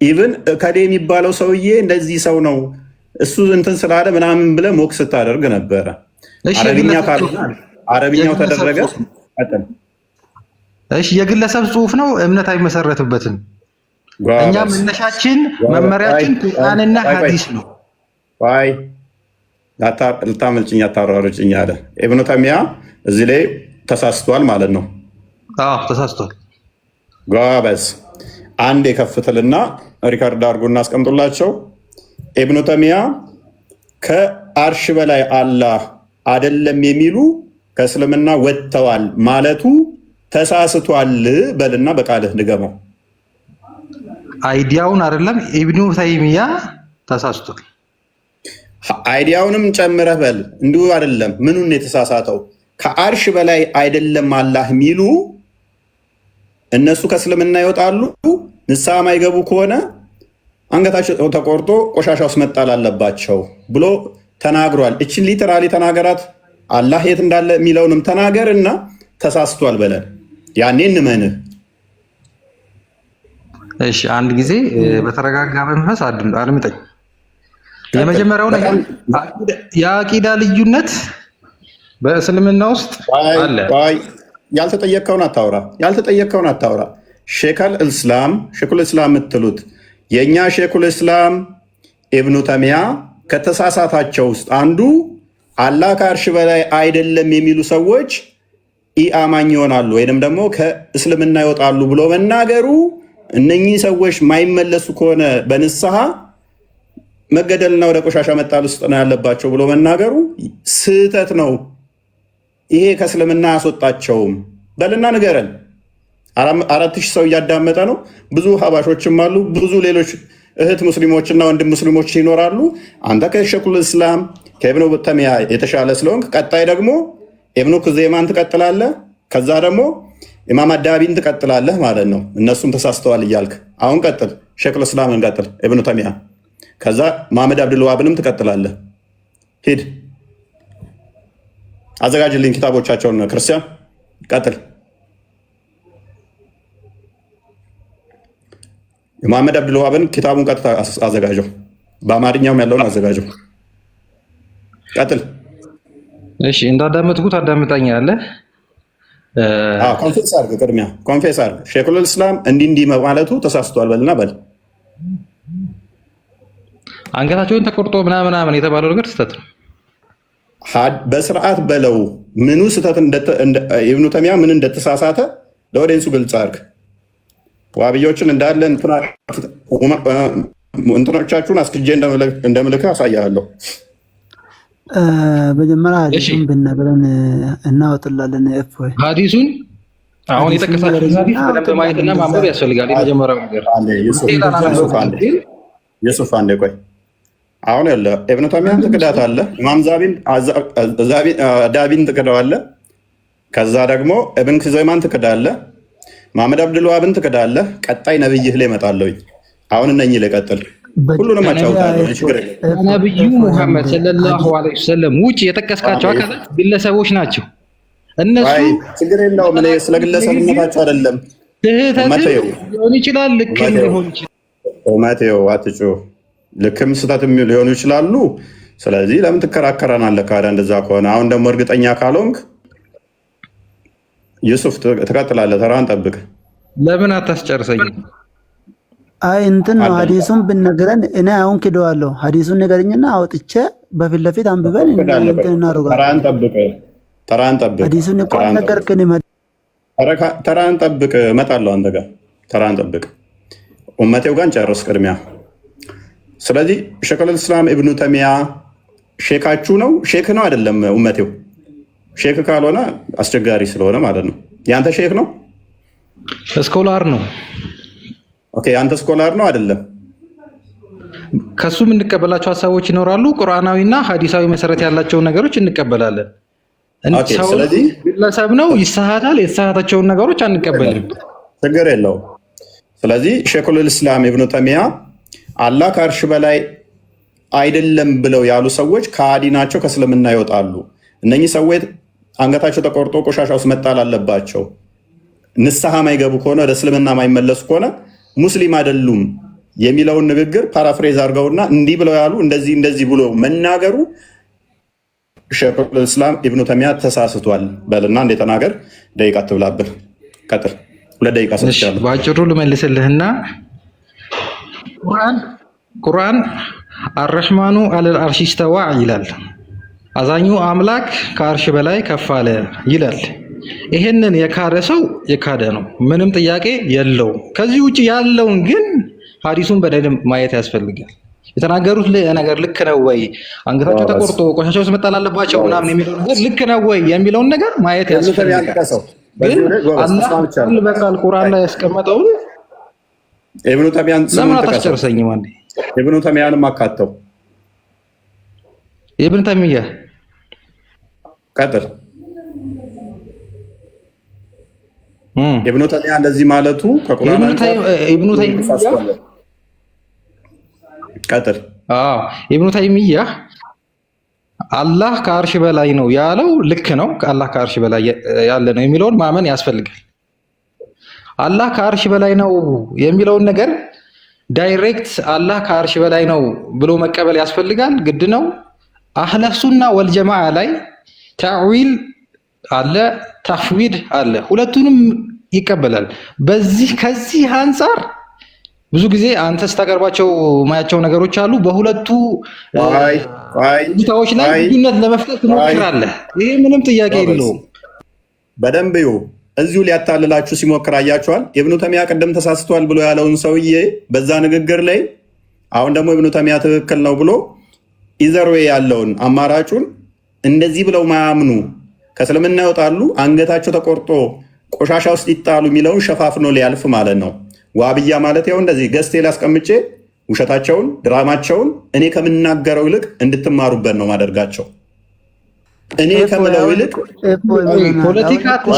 ኢቭን ከዴ የሚባለው ሰውዬ እንደዚህ ሰው ነው እሱ እንትን ስላለ ምናምን ብለህ ሞክ ስታደርግ ነበረ። አረብኛ ካልሆነ አረብኛው ተደረገ። እሺ የግለሰብ ጽሁፍ ነው፣ እምነት አይመሰረትበትም። እኛ መነሻችን መመሪያችን ቁርአንና ሐዲስ ነው። አይ ልታመልጭኝ አታሯሩጭኝ አለ ኢብኑ ተይሚያ። እዚህ ላይ ተሳስቷል ማለት ነው። አዎ ተሳስቷል። ጓበዝ አንድ የከፍትልና ሪካርድ አድርጎ እናስቀምጡላቸው። ኢብኑ ተይሚያ ከአርሽ በላይ አላህ አይደለም የሚሉ ከእስልምና ወጥተዋል ማለቱ ተሳስቷል በልና በቃልህ ንገመው። አይዲያውን አይደለም ኢብኑ ተይሚያ ተሳስቷል። አይዲያውንም ጨምረህ በል። እንዲሁ አይደለም። ምኑን የተሳሳተው? ከአርሽ በላይ አይደለም አላህ የሚሉ እነሱ ከእስልምና ይወጣሉ። ንስሐ ማይገቡ ከሆነ አንገታቸው ተቆርጦ ቆሻሻ ውስጥ መጣል አለባቸው ብሎ ተናግሯል። እችን ሊተራሊ ተናገራት። አላህ የት እንዳለ የሚለውንም ተናገር እና ተሳስቷል በለን። ያኔ እንመንህ። እሺ አንድ ጊዜ በተረጋጋ መንፈስ አድምጠኝ። የመጀመሪያው ነገር የአቂዳ ልዩነት በእስልምና ውስጥ አለ። ያልተጠየቅከውን አታውራ። ሼኹል እስላም የምትሉት የእኛ ሼኹል እስላም ኢብኑ ተይሚያ ከተሳሳታቸው ውስጥ አንዱ አላህ ከአርሽ በላይ አይደለም የሚሉ ሰዎች ኢአማኝ ይሆናሉ ወይንም ደግሞ ከእስልምና ይወጣሉ ብሎ መናገሩ እነኚህ ሰዎች ማይመለሱ ከሆነ በንስሐ መገደልና ወደ ቆሻሻ መጣል ውስጥ ነው ያለባቸው ብሎ መናገሩ ስህተት ነው። ይሄ ከእስልምና አያስወጣቸውም በልና ንገረን። 4000 ሰው እያዳመጠ ነው። ብዙ ሀባሾችም አሉ። ብዙ ሌሎች እህት ሙስሊሞችና ወንድም ሙስሊሞች ይኖራሉ። አንተ ከሼኹል እስላም ከኢብኑ ተይሚያ የተሻለ ስለሆንክ ቀጣይ ደግሞ ኢብኑ ኩዘይማን ትቀጥላለህ። ከዛ ደግሞ ኢማም አዳቢን ትቀጥላለህ ማለት ነው። እነሱም ተሳስተዋል እያልክ አሁን ቀጥል። ሼኹል እስላምን ቀጥል፣ ኢብኑ ተይሚያ። ከዛ መሐመድ አብዱል ወሃብንም ትቀጥላለህ። ሂድ አዘጋጅልኝ ኪታቦቻቸውን። ክርስቲያን ቀጥል። የመሐመድ አብዱል ወሃብን ኪታቡን ቀጥታ አዘጋጀው። በአማርኛውም ያለውን አዘጋጀው። ቀጥል። እሺ እንዳዳመጥኩት አዳምጣኛለህ። ኮንፌስ አድርግ። ቅድሚያ ኮንፌስ አድርግ። ሼኹል እስላም እንዲህ ማለቱ ተሳስቷል በልና በል። አንገታቸውን ተቆርጦ ምናምን የተባለው ነገር ስህተት ነው። በስርዓት በለው። ምኑ ስህተት ኢብኑ ተይሚያ ምን እንደተሳሳተ ለወደንሱ ግልጽ አድርግ። ዋብዮችን እንዳለ እንትኖቻችሁን አስክጄ እንደምልክህ አሳያለሁ። መጀመሪያ ሐዲሱን ብነግረን እናወጥላለን። ሐዲሱን አሁን የጠቀሳችሁት ሐዲስ በደንብ ማየትና ማንበብ ያስፈልጋል። የመጀመሪያው ነገር ዩሱፍ አንዴ ቆይ። አሁን ያለ ኢብኑ ተይሚያን ትክዳት አለ። ኢማም ዳቢን ትክዳዋለህ። ከዛ ደግሞ ኢብን ኩዘይማን ትክዳለህ። መሐመድ አብዱል ወሃብን ትክዳለህ። ቀጣይ ነብይህ ላይ እመጣለሁኝ። አሁን እነኚህ ላይ ቀጥል። ሁሉንም አጫውታለሁ። ነብዩ ሙሐመድ ሰለላሁ ዐለይሂ ወሰለም ውጭ የጠቀስካቸው አካላት ግለሰቦች ናቸው። እነሱ ችግር የለውም። እኔ ስለ ግለሰብነታቸው አይደለም። ስህተት ሊሆን ይችላል፣ ልክም ሊሆን ይችላል። ማቴዎ አትጩህ። ልክም ስህተትም ሊሆኑ ይችላሉ። ስለዚህ ለምን ትከራከረናለህ? ካዳ እንደዛ ከሆነ አሁን ደግሞ እርግጠኛ ካልሆንክ ዩሱፍ ትቀጥላለህ። ተራን ጠብቅ። ለምን አታስጨርሰኝ? አይ እንትን ነው ሐዲሱን ብነግረን እኔ አሁን ክደዋለሁ። ሐዲሱን ንገረኝና አውጥቼ በፊት ለፊት አንብበን እንትን እናደርጋለን። ተራን ጠብቅ። ሐዲሱን እኮ ነገርክን። ተራን ጠብቅ። እመጣለሁ አንተ ጋር። ተራን ጠብቅ። ኡመቴው ጋር እንጨርስ ቅድሚያ። ስለዚህ ሸይኹል ኢስላም ኢብኑ ተይሚያ ሼካችሁ ነው? ሼክ ነው አይደለም? ኡመቴው ሼክ ካልሆነ አስቸጋሪ ስለሆነ ማለት ነው። ያንተ ሼክ ነው? ስኮላር ነው። ኦኬ፣ አንተ ስኮላር ነው አይደለም? ከሱ የምንቀበላቸው ሀሳቦች ይኖራሉ። ቁርአናዊና ሐዲሳዊ መሰረት ያላቸውን ነገሮች እንቀበላለን። ስለዚህ ግለሰብ ነው ይሳሃታል። የተሳሃታቸውን ነገሮች አንቀበልም። ችግር የለውም። ስለዚህ ሸይኹል ኢስላም ኢብኑ ተይሚያ አላህ ከአርሽ በላይ አይደለም ብለው ያሉ ሰዎች ከሃዲ ናቸው፣ ከእስልምና ይወጣሉ። እነኚህ ሰዎች አንገታቸው ተቆርጦ ቆሻሻ ውስጥ መጣል አለባቸው። ንስሐ ማይገቡ ከሆነ ወደ እስልምና ማይመለሱ ከሆነ ሙስሊም አይደሉም የሚለውን ንግግር ፓራፍሬዝ አድርገውና እንዲህ ብለው ያሉ እንደዚህ ብሎ መናገሩ ሸይኹል ኢስላም ኢብኑ ተይሚያ ተሳስቷል በልና እንደ ተናገር። ደቂቃ ትብላብህ። ቀጥል። 2 ደቂቃ ሰጥቻለሁ። ባጭሩ ልመልስልህና ቁርአን አርሕማኑ አለል አርሽ ኢስተዋ ይላል። አዛኙ አምላክ ከአርሽ በላይ ከፍ አለ ይላል። ይሄንን የካደ ሰው የካደ ነው፣ ምንም ጥያቄ የለውም። ከዚህ ውጭ ያለውን ግን ሐዲሱን በደንብ ማየት ያስፈልጋል። የተናገሩት ነገር ልክ ነው ወይ፣ አንገታቸው ተቆርጦ ቆሻሻ ውስጥ መጣል አለባቸው ምናምን የሚለው ነገር ልክ ነው ወይ የሚለውን ነገር ማየት ያስፈልጋል። ግን አላህ በቃል ቁርአን ላይ ያስቀመጠውን ኢብኑ ተይሚያን ለምን አታስጨርሰኝም? አንዴ ኢብኑ ተይሚያንም አካተው። ኢብኑ ተይሚያ ቀጥል። ኢብኑ ተይሚያ እንደዚህ ማለቱ ከቁርአን ኢብኑ ተይሚያ ቀጥል። ኢብኑ ተይሚያ አላህ ከአርሽ በላይ ነው ያለው ልክ ነው። አላህ ከአርሽ በላይ ያለ ነው የሚለውን ማመን ያስፈልጋል። አላህ ከአርሽ በላይ ነው የሚለውን ነገር ዳይሬክት አላህ ከአርሽ በላይ ነው ብሎ መቀበል ያስፈልጋል፣ ግድ ነው። አህለ ሱና ወልጀማዓ ላይ ተዕዊል አለ፣ ተፍዊድ አለ። ሁለቱንም ይቀበላል። ከዚህ አንጻር ብዙ ጊዜ አንተ ስታቀርባቸው ማያቸው ነገሮች አሉ። በሁለቱ ቦታዎች ላይ ልዩነት ለመፍጠር ትሞክራለህ። ይሄ ምንም ጥያቄ የለውም። በደንብ እዚሁ ሊያታልላችሁ ሲሞክር አያችኋል። ኢብኑ ተይሚያ ቅድም ተሳስቷል ብሎ ያለውን ሰውዬ በዛ ንግግር ላይ አሁን ደግሞ ኢብኑ ተይሚያ ትክክል ነው ብሎ ኢዘርዌ ያለውን አማራጩን እንደዚህ ብለው ማያምኑ ከእስልምና ይወጣሉ፣ አንገታቸው ተቆርጦ ቆሻሻ ውስጥ ይጣሉ የሚለውን ሸፋፍኖ ሊያልፍ ማለት ነው። ዋብያ ማለት ያው እንደዚህ ገዝቴ ላስቀምጬ ውሸታቸውን፣ ድራማቸውን እኔ ከምናገረው ይልቅ እንድትማሩበት ነው ማደርጋቸው። እኔ ከምለው ይልቅ ፖለቲካችሁን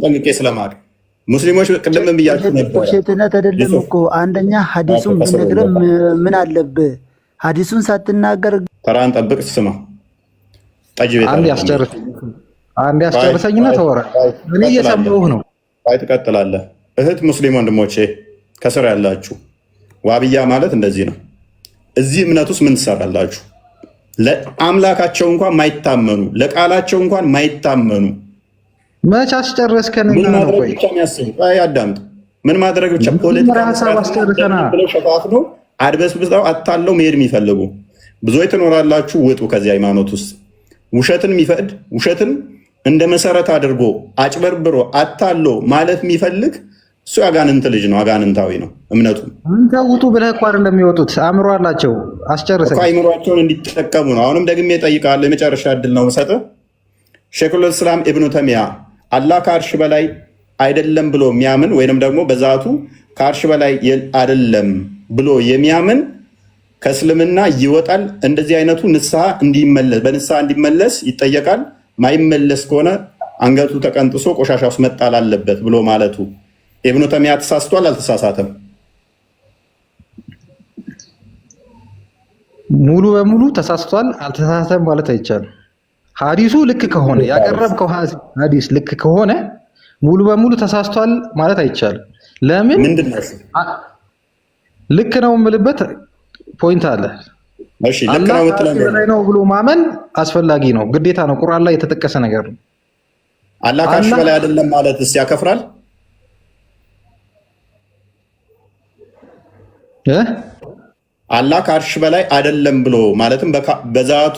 ጠንቅቄ ስለማቅ ሙስሊሞች ቅድም ብያችሁ ነበር። ሸትነት አይደለም እኮ አንደኛ ሐዲሱን ብነግረህ ምን አለብህ? ሐዲሱን ሳትናገር ተራን ጠብቅ። ስማ ጠጅ ቤት አንድ ያስጨርሰኝና ተወራ። እኔ እየሰማሁህ ነው። አይ ትቀጥላለህ። እህት ሙስሊም ወንድሞቼ ከስር ያላችሁ ዋብያ ማለት እንደዚህ ነው። እዚህ እምነት ውስጥ ምን ትሰራላችሁ? ለአምላካቸው እንኳን ማይታመኑ፣ ለቃላቸው እንኳን ማይታመኑ መች አስጨረስከን? አዳምጥ። ምን ማድረግ ብቻ ፖለቲካ ሸፋፍኖ አድበስብሰው አታለው መሄድ የሚፈልጉ ብዙዎች ትኖራላችሁ። ውጡ ከዚህ ሃይማኖት ውስጥ። ውሸትን የሚፈቅድ ውሸትን እንደ መሰረት አድርጎ አጭበርብሮ አታሎ ማለት የሚፈልግ እሱ አጋንንት ልጅ ነው። አጋንንታዊ ነው እምነቱ። አንተ ውጡ ብለህ እኮ አይደለም የሚወጡት። አእምሮ አላቸው። አስጨርሰኝ። አእምሯቸውን እንዲጠቀሙ ነው። አሁንም ደግሜ እጠይቃለሁ። የመጨረሻ እድል ነው የምሰጥህ። ሸይኹል ኢስላም ኢብኑ ተይሚያ አላህ ከአርሽ በላይ አይደለም ብሎ የሚያምን ወይንም ደግሞ በዛቱ ከአርሽ በላይ አይደለም ብሎ የሚያምን ከእስልምና ይወጣል። እንደዚህ አይነቱ በንስሐ እንዲመለስ ይጠየቃል። ማይመለስ ከሆነ አንገቱ ተቀንጥሶ ቆሻሻ ውስጥ መጣል አለበት ብሎ ማለቱ ኢብኑ ተይሚያ ተሳስቷል? አልተሳሳተም? ሙሉ በሙሉ ተሳስቷል አልተሳሳተም ማለት አይቻልም። ሐዲሱ ልክ ከሆነ ያቀረብከው ሐዲስ ልክ ከሆነ ሙሉ በሙሉ ተሳስቷል ማለት አይቻልም። ለምን ልክ ነው የምልበት ፖይንት አለ። እሺ ልክ አላህ ነው ከአርሽ የምትለው በላይ ነው ብሎ ማመን አስፈላጊ ነው፣ ግዴታ ነው። ቁርአን ላይ የተጠቀሰ ነገር ነው። አላህ ከአርሽ በላይ አይደለም ማለትስ ያከፍራል? አላህ ከአርሽ በላይ አይደለም ብሎ ማለትም በዛቱ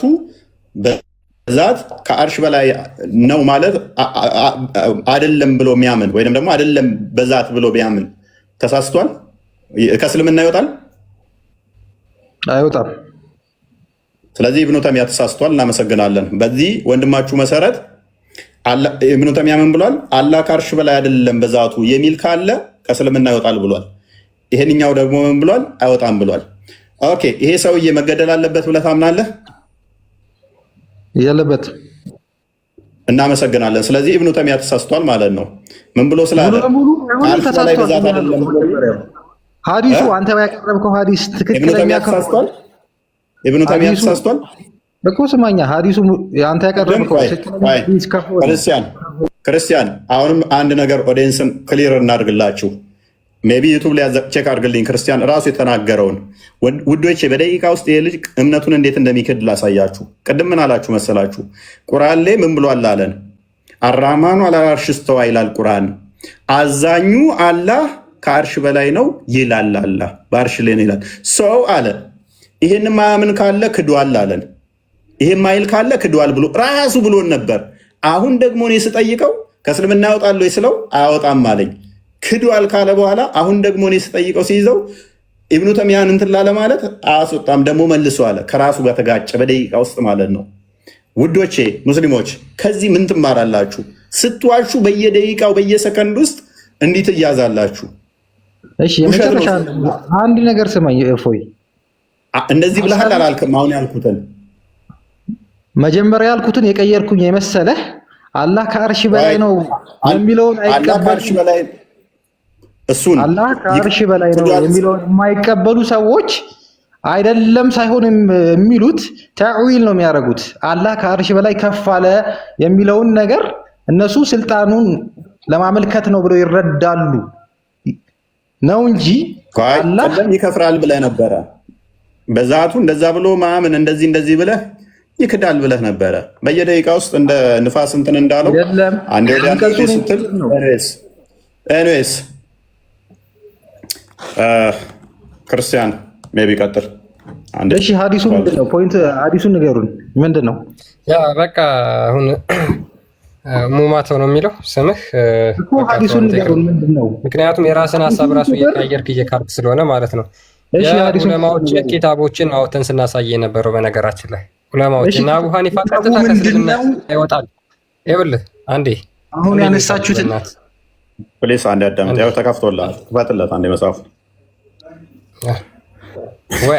በዛት ከአርሽ በላይ ነው ማለት አይደለም ብሎ የሚያምን ወይንም ደግሞ አይደለም በዛት ብሎ ቢያምን ተሳስቷል? ከእስልምና ይወጣል? አይወጣም። ስለዚህ ኢብኑ ተይሚያ ተሳስቷል። እናመሰግናለን። በዚህ ወንድማችሁ መሰረት ኢብኑ ተይሚያ ምን ብሏል? አላህ ከአርሽ በላይ አይደለም በዛቱ የሚል ካለ ከእስልምና ይወጣል ብሏል። ይሄንኛው ደግሞ ምን ብሏል? አይወጣም ብሏል። ኦኬ፣ ይሄ ሰውዬ መገደል አለበት ብለህ ታምናለህ? የለበት። እናመሰግናለን። ስለዚህ ኢብኑ ተይሚያ ተሳስቷል ማለት ነው። ምን ብሎ ስላለ አርሽ በላይ በዛት አይደለም ብሎ ሐዲሱ አንተ ያቀረብከው ሐዲስ ኢብኑ ተይሚያ ተሳስቷል። ኢብኑ ተይሚያ ተሳስቷል እኮ ስማኛ፣ ሐዲሱ አንተ ያቀረብከው ክርስቲያን፣ አሁንም አንድ ነገር ኦዲየንስን ክሊር እናድርግላችሁ። ሜቢ ዩቱብ ላይ ቼክ አድርግልኝ። ክርስቲያን ራሱ የተናገረውን ውዶቼ፣ በደቂቃ ውስጥ ይሄ ልጅ እምነቱን እንዴት እንደሚክድ ላሳያችሁ። ቅድም ምን አላችሁ መሰላችሁ? ቁርአን ላይ ምን ብሏል አለን? አራህማኑ ዐለል ዐርሽ እስተዋ ይላል ቁርአን። አዛኙ አላህ ከአርሽ በላይ ነው ይላል። አላህ በአርሽ ላይ ነው ይላል። ሰው አለ ይሄን ማያምን ካለ ክዷል አለን። ይሄን ማይል ካለ ክዷል ብሎ ራሱ ብሎን ነበር። አሁን ደግሞ እኔ ስጠይቀው ከእስልምና ያወጣል ወይ ስለው አያወጣም አለኝ። ክዷል ካለ በኋላ አሁን ደግሞ እኔ ስጠይቀው ሲይዘው ኢብኑ ተይሚያን እንትን ላለ ማለት አያስወጣም ደግሞ መልሶ አለ። ከራሱ ጋር ተጋጨ በደቂቃ ውስጥ ማለት ነው። ውዶቼ ሙስሊሞች ከዚህ ምን ትማራላችሁ? ስትዋሹ በየደቂቃው በየሰከንድ ውስጥ እንዲህ ትያዛላችሁ። እሺ የመጨረሻ አንድ ነገር ስማኝ እፎይ፣ እንደዚህ ብለሃል አላልክም? አሁን ያልኩትን መጀመሪያ ያልኩትን የቀየርኩኝ የመሰለህ አላህ ከአርሽ በላይ ነው የሚለውን አይቀበልም። እሱን አላህ ከአርሽ በላይ ነው የሚለውን የማይቀበሉ ሰዎች አይደለም ሳይሆን የሚሉት ተዕዊል ነው የሚያደርጉት። አላህ ከአርሽ በላይ ከፍ አለ የሚለውን ነገር እነሱ ስልጣኑን ለማመልከት ነው ብለው ይረዳሉ ነው እንጂ አላህ ይከፍራል ብለህ ነበረ። በዛቱ እንደዛ ብሎ ማመን እንደዚህ ብለህ ይክዳል ብለህ ነበረ። በየደቂቃ ውስጥ እንደ ንፋስ እንትን እንዳለው አንዴ ወዲያ ስትል ኤኒዌይስ ክርስቲያን ሜቢ ቀጥል። እሺ ሐዲሱ ምንድነው? ፖይንት ሐዲሱን ንገሩን። ምንድነው? ያ በቃ አሁን ሙማተው ነው የሚለው ስምህ እኮ ሐዲሱን ንገሩን ምንድነው? ምክንያቱም የራስን ሀሳብ ራሱ እየቀየርክ እየካድክ ስለሆነ ማለት ነው። ዑለማዎች ኪታቦችን አውጥተን ስናሳይ የነበረው በነገራችን ላይ ዑለማዎች እና አቡ ሐኒፋ ቀጥታ ከእስልምና ይወጣል። ይኸውልህ አንዴ አሁን ያነሳችሁትን ፕሊስ አንዴ አዳምጥ። ያው ተከፍቶልሃል፣ ክፈትለት አንዴ መጽሐፉ ወይ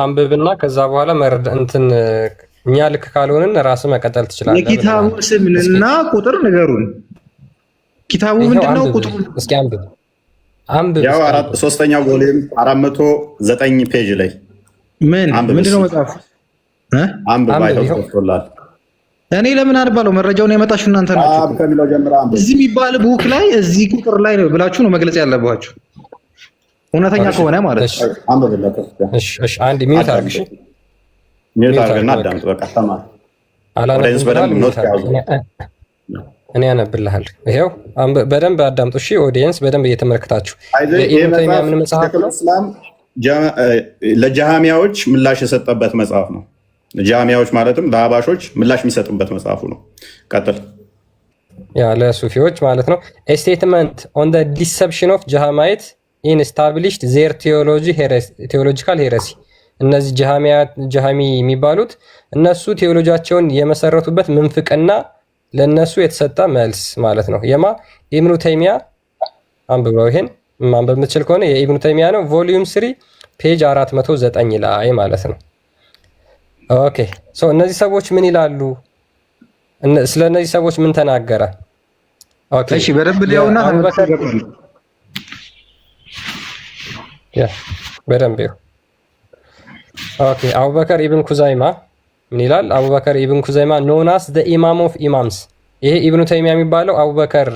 አንብብና ከዛ በኋላ እንትን እኛ ልክ ካልሆንን ራስ መቀጠል ትችላለህ። የኪታቡ ስምና ቁጥር ንገሩን። ኪታቡ ምንድነው? ቁጥሩ እስኪ አንብብ። ያው ሶስተኛው ቮሊዩም 409 ፔጅ ላይ ምንድነው መጽሐፉ? አንብብ። ተከፍቶልሃል። እኔ ለምን አልባለው? መረጃውን ያመጣችሁ እናንተ ናችሁ። እዚህ የሚባል ቡክ ላይ እዚህ ቁጥር ላይ ነው ብላችሁ ነው መግለጽ ያለባችሁ፣ እውነተኛ ከሆነ ማለት ነው። እሺ አንድ ሚዩት አድርግ። እሺ ሚዩት አድርግና አዳምጥ። በቃ ተማር። እኔ አነብልሃለሁ። ይሄው በደንብ አዳምጡ። እሺ ኦዲየንስ በደንብ እየተመለከታችሁ የኢብኑ ተይሚያ ምን መጽሐፍ ነው? ለጀሃሚያዎች ምላሽ የሰጠበት መጽሐፍ ነው። ጃሚያዎች ማለትም ለአባሾች ምላሽ የሚሰጥበት መጽሐፉ ነው። ቀጥል። ያ ለሱፊዎች ማለት ነው። ኤ ስቴትመንት ኦን ዘ ዲሰፕሽን ኦፍ ጃሃማይት ኢን ስታብሊሽድ ዜር ቴዎሎጂካል ሄረሲ። እነዚህ ጃሃሚ የሚባሉት እነሱ ቴዎሎጂያቸውን የመሰረቱበት ምንፍቅና ለነሱ የተሰጠ መልስ ማለት ነው። የማ ኢብኑ ተይሚያ አንብበው። ይሄን ማንበብ የምትችል ከሆነ የኢብኑ ተይሚያ ነው። ቮሊዩም 3 ፔጅ 409 ላይ ማለት ነው። ኦኬ ሶ እነዚህ ሰዎች ምን ይላሉ? ስለ እነዚህ ሰዎች ምን ተናገረ? ኦኬ እሺ በደንብ ሊያውና በደንብ ይኸው። ኦኬ አቡበከር ኢብን ኩዛይማ ምን ይላል? አቡበከር ኢብን ኩዛይማ ኖናስ ዘ ኢማም ኦፍ ኢማምስ። ይሄ ኢብኑ ተይሚያ የሚባለው አቡበከር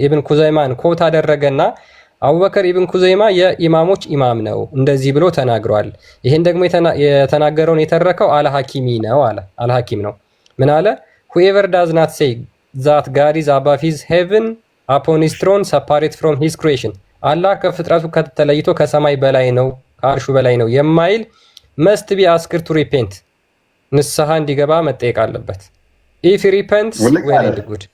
ኢብን ኩዛይማን ኮት አደረገና አቡበከር ኢብን ኩዘይማ የኢማሞች ኢማም ነው እንደዚህ ብሎ ተናግሯል። ይህን ደግሞ የተናገረውን የተረከው አልሐኪሚ ነው አለ። አልሐኪም ነው ምን አለ? whoever does not say that God is above his heaven upon his throne separate from his creation አላህ ከፍጥረቱ ከተለይቶ ከሰማይ በላይ ነው ከአርሹ በላይ ነው የማይል must be asked to repent ንስሐ እንዲገባ መጠየቅ አለበት። if he repents well and good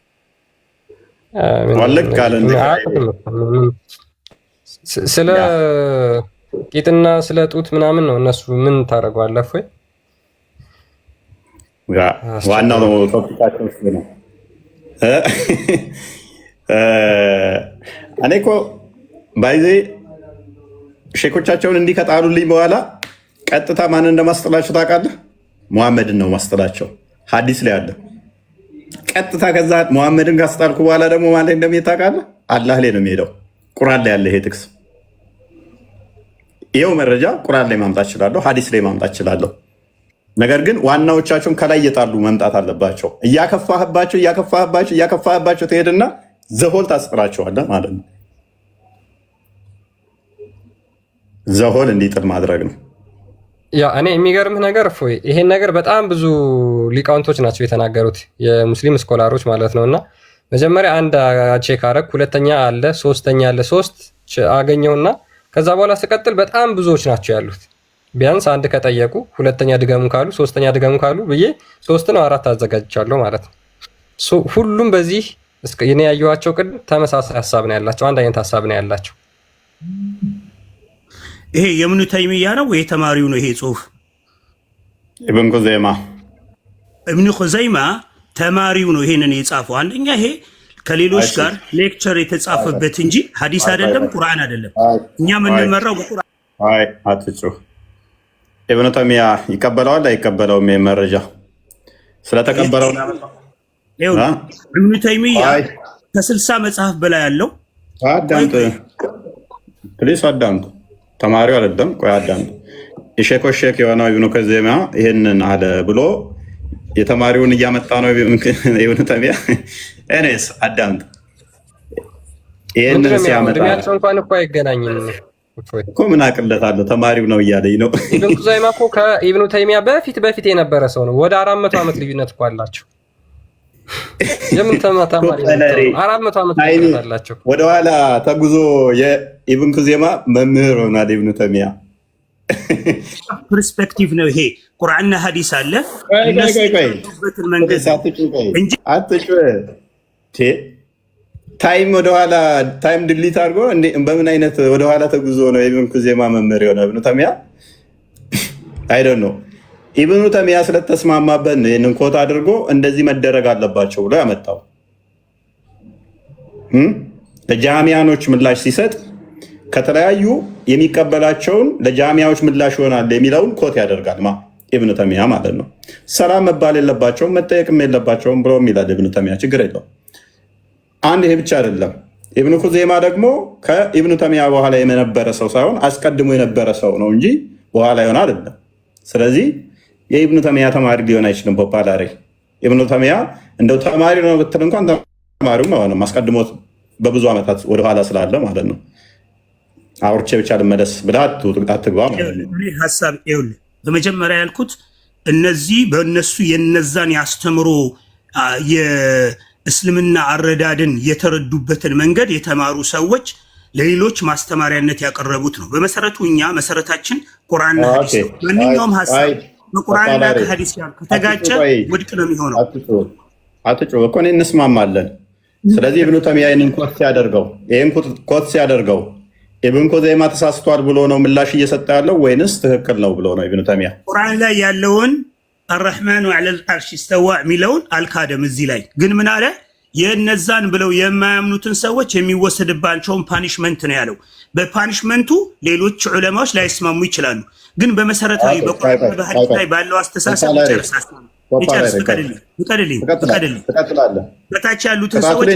ስለ ቂጥና ስለ ጡት ምናምን ነው እነሱ ምን ታደርገዋለህ ወይ? ዋናው ቶፒካችን እሱ ነው። እኔ እኮ ባይዜ ሼኮቻቸውን እንዲህ ከጣሉልኝ በኋላ ቀጥታ ማንን እንደማስጠላቸው ታውቃለህ? ሙሐመድን ነው ማስጠላቸው። ሐዲስ ላይ አለ ቀጥታ። ከዛ ሙሐመድን ካስጣልኩ በኋላ ደግሞ ማለት እንደሚሄድ ታውቃለህ? አላህ ላይ ነው የሚሄደው። ቁርአን ላይ ያለ ይሄ ጥቅስ ይሄው መረጃ ቁርአን ላይ ማምጣት እችላለሁ፣ ሐዲስ ላይ ማምጣት እችላለሁ። ነገር ግን ዋናዎቻቸውን ከላይ እየጣሉ መምጣት አለባቸው። እያከፋህባቸው ትሄድና ዘሆል ታስጥራቸዋለህ ማለት ነው። ዘሆል እንዲጥል ማድረግ ነው። ያ እኔ የሚገርምህ ነገር እፎይ ይሄን ነገር በጣም ብዙ ሊቃውንቶች ናቸው የተናገሩት የሙስሊም ስኮላሮች ማለት ነውና መጀመሪያ አንድ ቼክ አረግ፣ ሁለተኛ አለ፣ ሶስተኛ አለ፣ ሶስት አገኘውና ከዛ በኋላ ስቀጥል በጣም ብዙዎች ናቸው ያሉት። ቢያንስ አንድ ከጠየቁ ሁለተኛ ድገሙ ካሉ ሶስተኛ ድገሙ ካሉ ብዬ 3 ነው 4 አዘጋጅቻለሁ ማለት ነው። ሁሉም በዚህ እኔ ያየኋቸው ቅድም ተመሳሳይ ሐሳብ ነው ያላቸው፣ አንድ አይነት ሐሳብ ነው ያላቸው። ይሄ የኢብኑ ተይሚያ ነው ወይ ተማሪው ነው? ይሄ ጽሁፍ ኢብኑ ኹዘይማ ተማሪው ነው ይሄንን የጻፈው። አንደኛ ይሄ ከሌሎች ጋር ሌክቸር የተጻፈበት እንጂ ሐዲስ አይደለም፣ ቁርአን አይደለም። እኛ የምንመራው በቁርአን። አይ አትጩህ። ኢብኑ ተይሚያ ይቀበለዋል አይቀበለውም? መረጃ ስለተቀበለው ነው። ኢብኑ ተይሚያ ከ60 መጽሐፍ በላይ ያለው። አዳምጥ ፕሊስ፣ አዳምጥ። ተማሪው አይደለም። ቆይ አዳምጥ። የሼኮች ሼክ የሆነው ኢብኑ ኹዘይማ ይሄንን አለ ብሎ የተማሪውን እያመጣ ነው ኢብኑ ተይሚያ። እኔስ አዳምጥ። ይሄንን ሲያመጣ እድሜያቸው እንኳን እኮ አይገናኝም እኮ ምን አቅለታለሁ? ተማሪው ነው እያለኝ ነው። ኢብኑ ኹዘይማ እኮ ከኢብኑ ተይሚያ በፊት የነበረ ሰው ነው። ወደ 400 ዓመት ልዩነት እኮ አላቸው። የምን ተማሪ ነው? 400 ዓመት ልዩነት አላቸው። ወደኋላ ተጉዞ የኢብኑ ኹዘይማ መምህር ሆኗል ኢብኑ ተይሚያ። ፐርስፔክቲቭ ነው ይሄ። ቁርአንና ሐዲስ አለ። ታይም ወደኋላ ታይም ድሊት አድርጎ በምን አይነት ወደኋላ ተጉዞ ነው ኢብኑ ኹዘይማ መምህር የሆነ ኢብኑ ተይሚያ? አይደል ነው ኢብኑ ተይሚያ ስለተስማማበት ይህንን ኮት አድርጎ እንደዚህ መደረግ አለባቸው ብሎ ያመጣው። ለጃሚያኖች ምላሽ ሲሰጥ ከተለያዩ የሚቀበላቸውን ለጃሚያዎች ምላሽ ይሆናል የሚለውን ኮት ያደርጋል። ኢብኑ ተይሚያ ማለት ነው። ሰላም መባል የለባቸውም መጠየቅም የለባቸውም ብሎ ይላል ኢብኑ ተይሚያ። ችግር የለው። አንድ ይሄ ብቻ አይደለም። ኢብኑ ኹዘይማ ደግሞ ከኢብኑ ተይሚያ በኋላ የነበረ ሰው ሳይሆን አስቀድሞ የነበረ ሰው ነው እንጂ በኋላ ይሆናል አይደለም። ስለዚህ የኢብኑ ተይሚያ ተማሪ ሊሆን አይችልም። ፖፓላሪ ኢብኑ ተይሚያ እንደው ተማሪ ነው ብትል እንኳን ተማሪውም አይሆንም። አስቀድሞት በብዙ ዓመታት ወደኋላ ስላለ ማለት ነው። አውርቼ ብቻ ልመለስ ብለህ አትግባ ማለት ነው። ሀሳብ ይኸውልህ፣ በመጀመሪያ ያልኩት እነዚህ በእነሱ የነዛን ያስተምሮ የእስልምና አረዳድን የተረዱበትን መንገድ የተማሩ ሰዎች ለሌሎች ማስተማሪያነት ያቀረቡት ነው። በመሰረቱ እኛ መሰረታችን ቁርአንና ሐዲስ ነው። ማንኛውም ሀሳብ በቁርአንና ከሐዲስ ጋር ከተጋጨ ውድቅ ነው የሚሆነው። አትጩህ እኮ እኔ እንስማማለን። ስለዚህ ኢብኑ ተይሚያ ይህንን ኮት ሲያደርገው ኢብኑ ኹዘይማ ተሳስቷል ብሎ ነው ምላሽ እየሰጠ ያለው ወይንስ ትክክል ነው ብሎ ነው? ኢብኑ ተይሚያ ቁርአን ላይ ያለውን አርረሕማኑ ዐለል ዐርሽ ኢስተዋ የሚለውን አልካደም። እዚህ ላይ ግን ምን አለ? የነዛን ብለው የማያምኑትን ሰዎች የሚወሰድባቸውን ፓኒሽመንት ነው ያለው። በፓኒሽመንቱ ሌሎች ዑለማዎች ላይስማሙ ይችላሉ። ግን በመሰረታዊ በቁርአን በሐዲስ ላይ ባለው አስተሳሰብ ይጨርስ። በታች ያሉትን ሰዎች